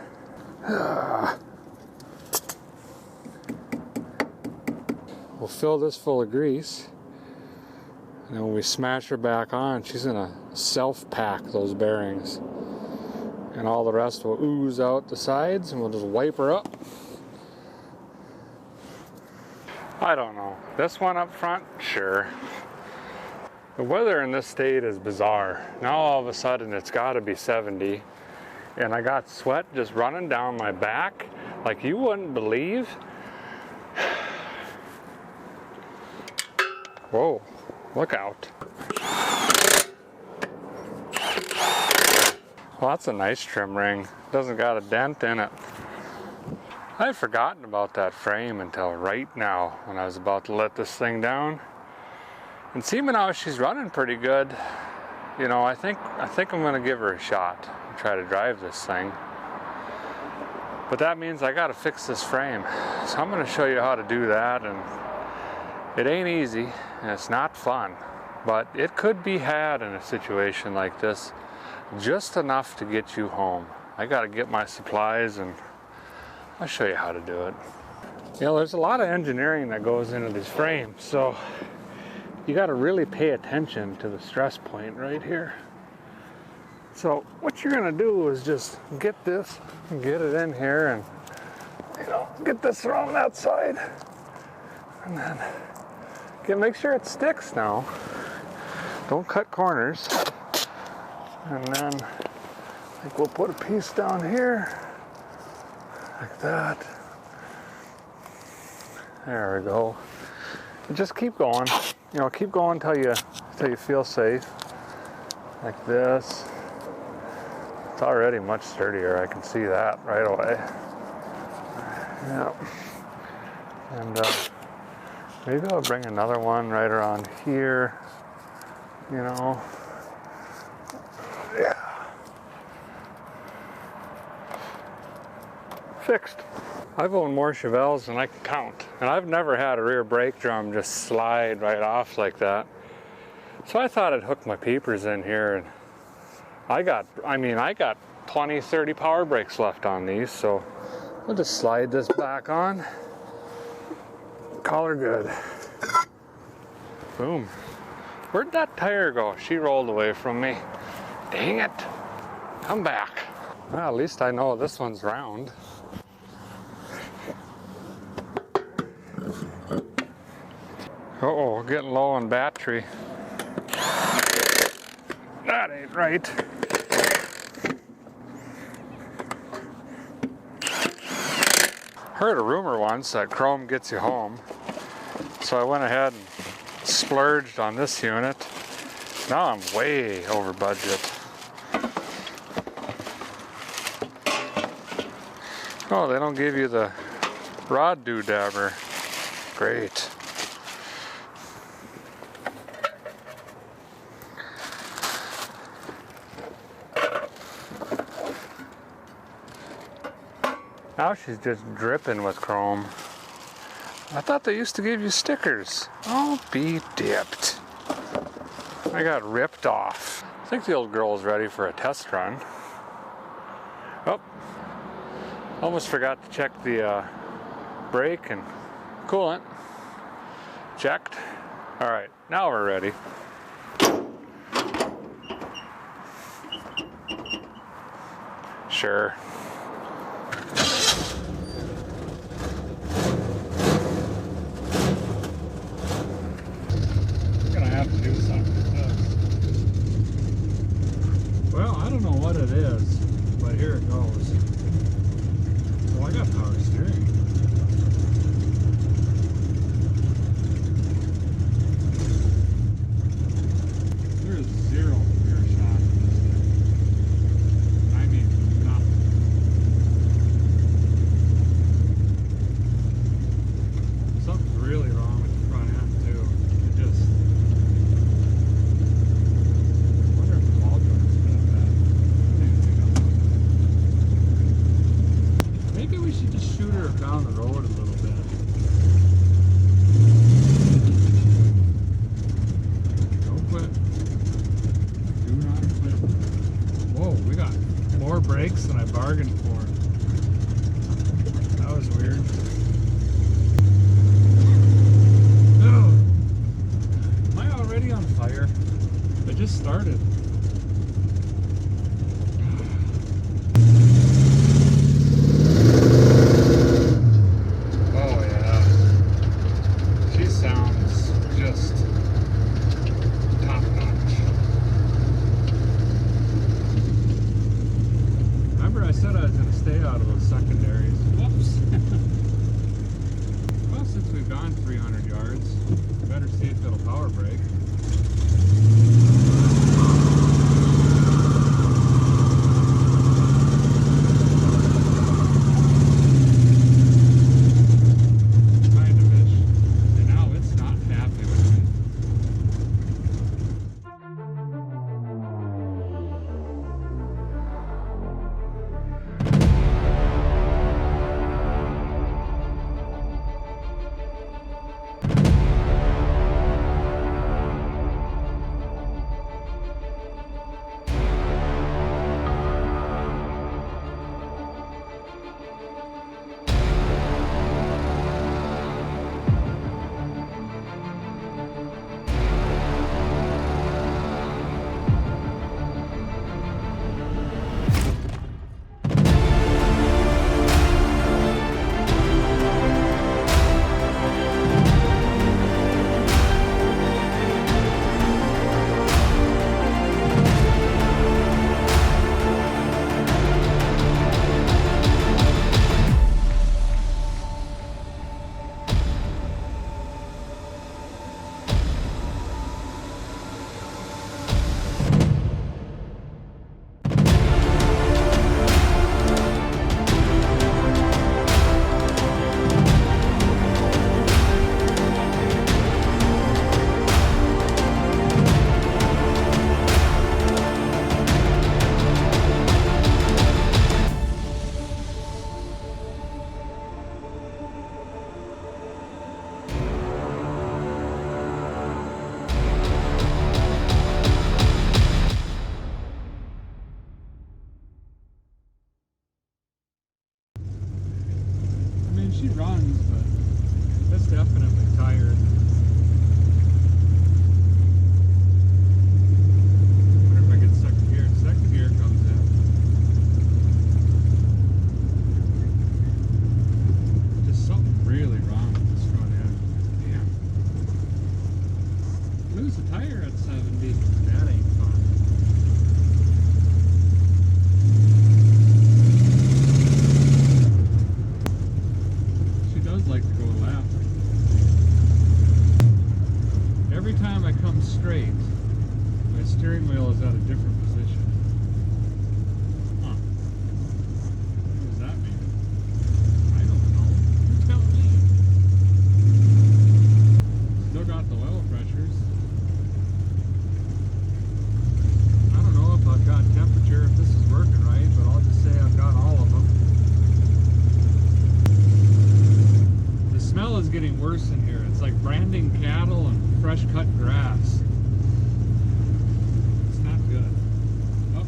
We'll fill this full of grease. And then when we smash her back on, she's gonna self-pack those bearings. And all the rest will ooze out the sides, and we'll just wipe her up. I don't know. This one up front, sure. The weather in this state is bizarre. Now all of a sudden it's gotta be 70. And I got sweat just running down my back like you wouldn't believe. Whoa. Look out. Well, that's a nice trim ring. Doesn't got a dent in it. I'd forgotten about that frame until right now when I was about to let this thing down. And seeming how she's running pretty good, you know, I think I'm gonna give her a shot and try to drive this thing. But that means I gotta fix this frame. So I'm gonna show you how to do that, and it ain't easy, and it's not fun, but it could be had in a situation like this, just enough to get you home. I gotta get my supplies, and I'll show you how to do it. You know, there's a lot of engineering that goes into these frames, so you gotta really pay attention to the stress point right here. So what you're gonna do is just get this, and get it in here, and you know, get this around that side, and then make sure it sticks now. Don't cut corners. And then I think we'll put a piece down here, like that. There we go. And just keep going. You know, keep going until you feel safe. Like this. It's already much sturdier. I can see that right away. Yep. And maybe I'll bring another one right around here. You know. Yeah. Fixed. I've owned more Chevelles than I can count, and I've never had a rear brake drum just slide right off like that. So I thought I'd hook my peepers in here, and I got 20, 30 power brakes left on these, so I'll just slide this back on. Call her good. Boom. Where'd that tire go? She rolled away from me. Dang it. Come back. Well, at least I know this one's round. Uh-oh, getting low on battery. That ain't right. Heard a rumor once that chrome gets you home. So I went ahead and splurged on this unit. Now I'm way over budget. Oh, they don't give you the rod doodabber. Great. Now she's just dripping with chrome. I thought they used to give you stickers. Oh, be dipped. I got ripped off. I think the old girl's ready for a test run. Oh, almost forgot to check the brake and coolant. Checked. All right. Now we're ready. Sure. I'm gonna have to do something with this. Well, I don't know what it is, but here it goes. Well, I got power steering. There's zero air shock in this thing. I mean, nothing. Something's really wrong with the front end too. It just. I wonder if the ball joint's that bad. Maybe we should just shoot her down the road a little bit. Don't quit. Do not quit. Whoa, we got more brakes than I bargained for. That was weird. Ugh. Am I already on fire? I just started. Oh yeah. She sounds just top notch. Remember I said I was going to stay out of those secondaries. Whoops. Well, since we've gone 300 yards, better see if it'll power brake. Kind of ish. And now it's not happy with me. She runs, but that's definitely tired. Wonder if I get second gear. Second gear comes in. Just something really wrong with this front end. Damn. Lose a tire at 70. That ain't fun. Like to go left. Every time I come straight, my steering wheel is at a different position. Huh. What does that mean? I don't know. You tell me. Still got the oil pressures. I don't know if I've got temperature, if this is working right, but I'll just say I've got all of them. The smell is getting worse in here. It's like branding cattle and fresh cut grass. It's not good. Oh,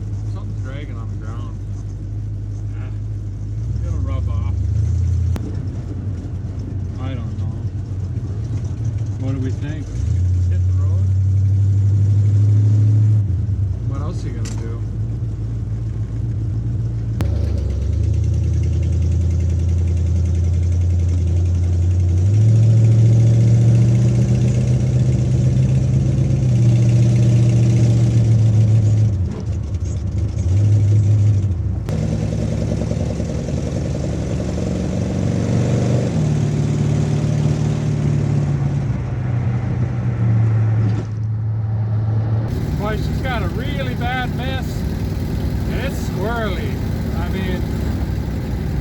got a really bad mist, and it's squirrely. I mean,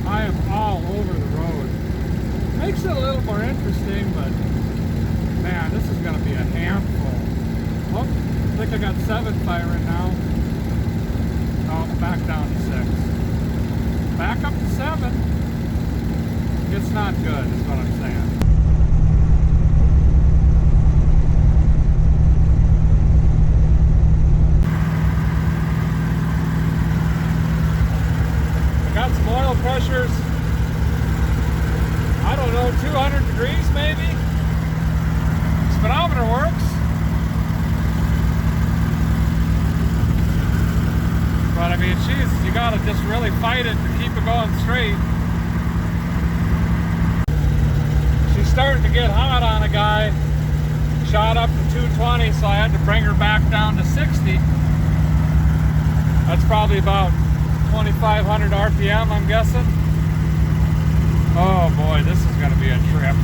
I am all over the road. Makes it a little more interesting, but man, this is going to be a handful. Oh, I think I got 7 firing now. Oh, back down to 6. Back up to 7. It's not good, is what I'm saying. Got some oil pressures, I don't know, 200 degrees maybe. Speedometer works. But I mean, geez, you gotta just really fight it to keep it going straight. She's starting to get hot on a guy. Shot up to 220, so I had to bring her back down to 60. That's probably about 2,500 RPM, I'm guessing. Oh boy, this is going to be a trip.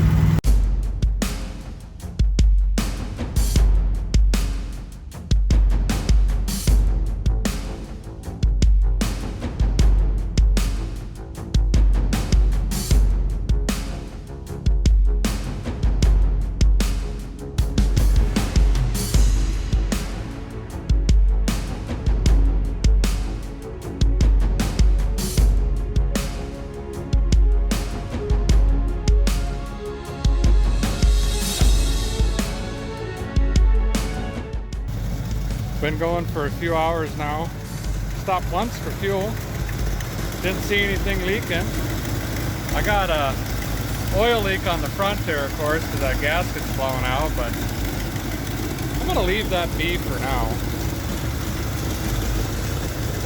Been going for a few hours now. Stopped once for fuel. Didn't see anything leaking. I got a oil leak on the front there, of course, because that gasket's blowing out, but I'm gonna leave that be for now.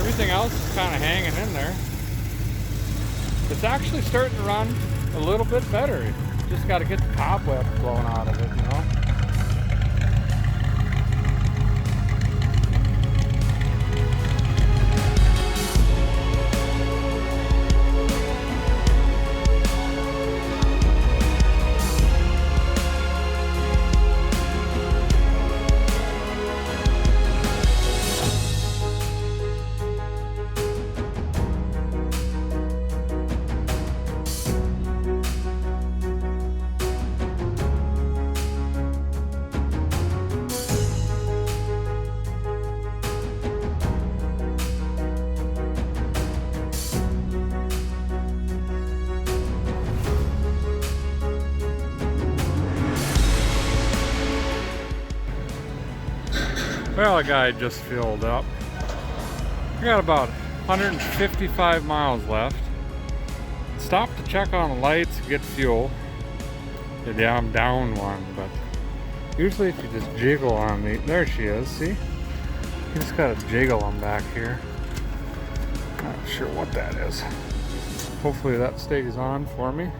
Everything else is kind of hanging in there. It's actually starting to run a little bit better. You just got to get the cobwebs blowing out of it, you know. Well, the guy just filled up. I got about 155 miles left. Stopped to check on the lights, get fuel. Yeah, I'm down one, but usually if you just jiggle on the, there she is, see? You just gotta jiggle them back here. Not sure what that is. Hopefully that stays on for me.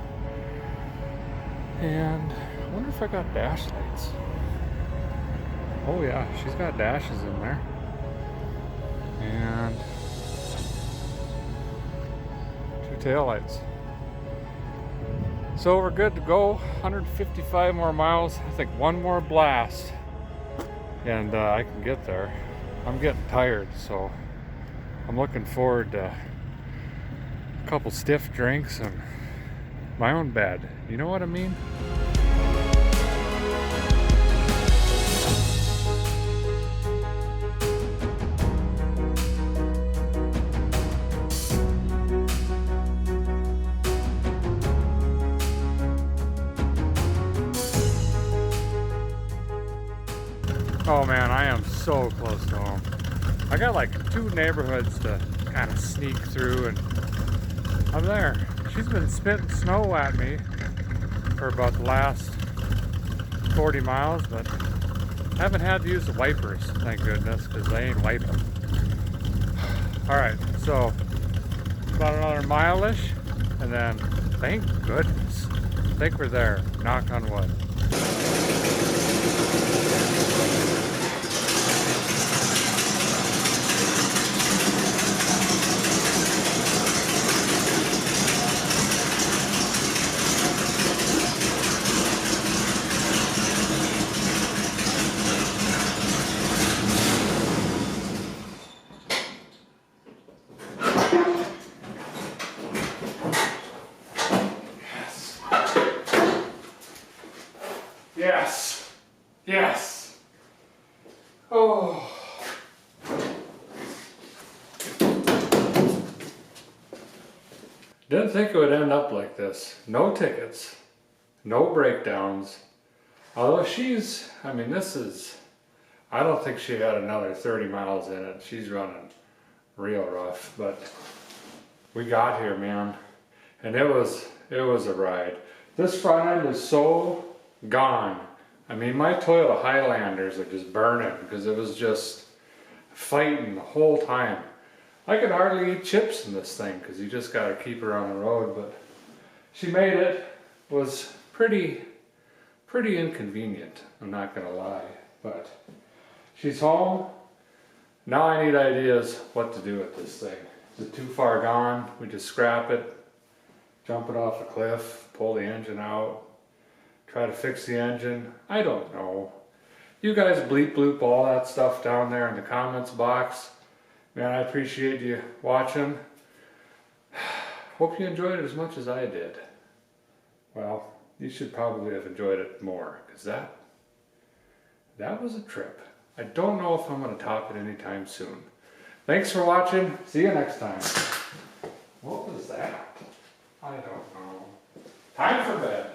And I wonder if I got dash lights. Oh yeah, she's got dashes in there. And 2 tail lights. So we're good to go. 155 more miles. I think 1 more blast. And I can get there. I'm getting tired, so I'm looking forward to a couple stiff drinks and my own bed. You know what I mean? Oh man, I am so close to home. I got like 2 neighborhoods to kind of sneak through and I'm there. She's been spitting snow at me for about the last 40 miles, but I haven't had to use the wipers, thank goodness, because they ain't wiping. Alright, so about another mile-ish, and then thank goodness. I think we're there, knock on wood. Didn't think it would end up like this. No tickets, no breakdowns. Although she's, I mean, I don't think she had another 30 miles in it. She's running real rough, but we got here, man. And it was a ride. This front end is so gone. I mean, my Toyota Highlanders are just burning because it was just fighting the whole time. I could hardly eat chips in this thing because you just got to keep her on the road, but she made it. Was pretty inconvenient, I'm not gonna lie, but she's home. Now I need ideas what to do with this thing. Is it too far gone? We just scrap it, jump it off a cliff, pull the engine out, try to fix the engine. I don't know. You guys bleep bloop all that stuff down there in the comments box. Man, I appreciate you watching. Hope you enjoyed it as much as I did. Well, you should probably have enjoyed it more, because that was a trip. I don't know if I'm going to top it anytime soon. Thanks for watching. See you next time. What was that? I don't know. Time for bed.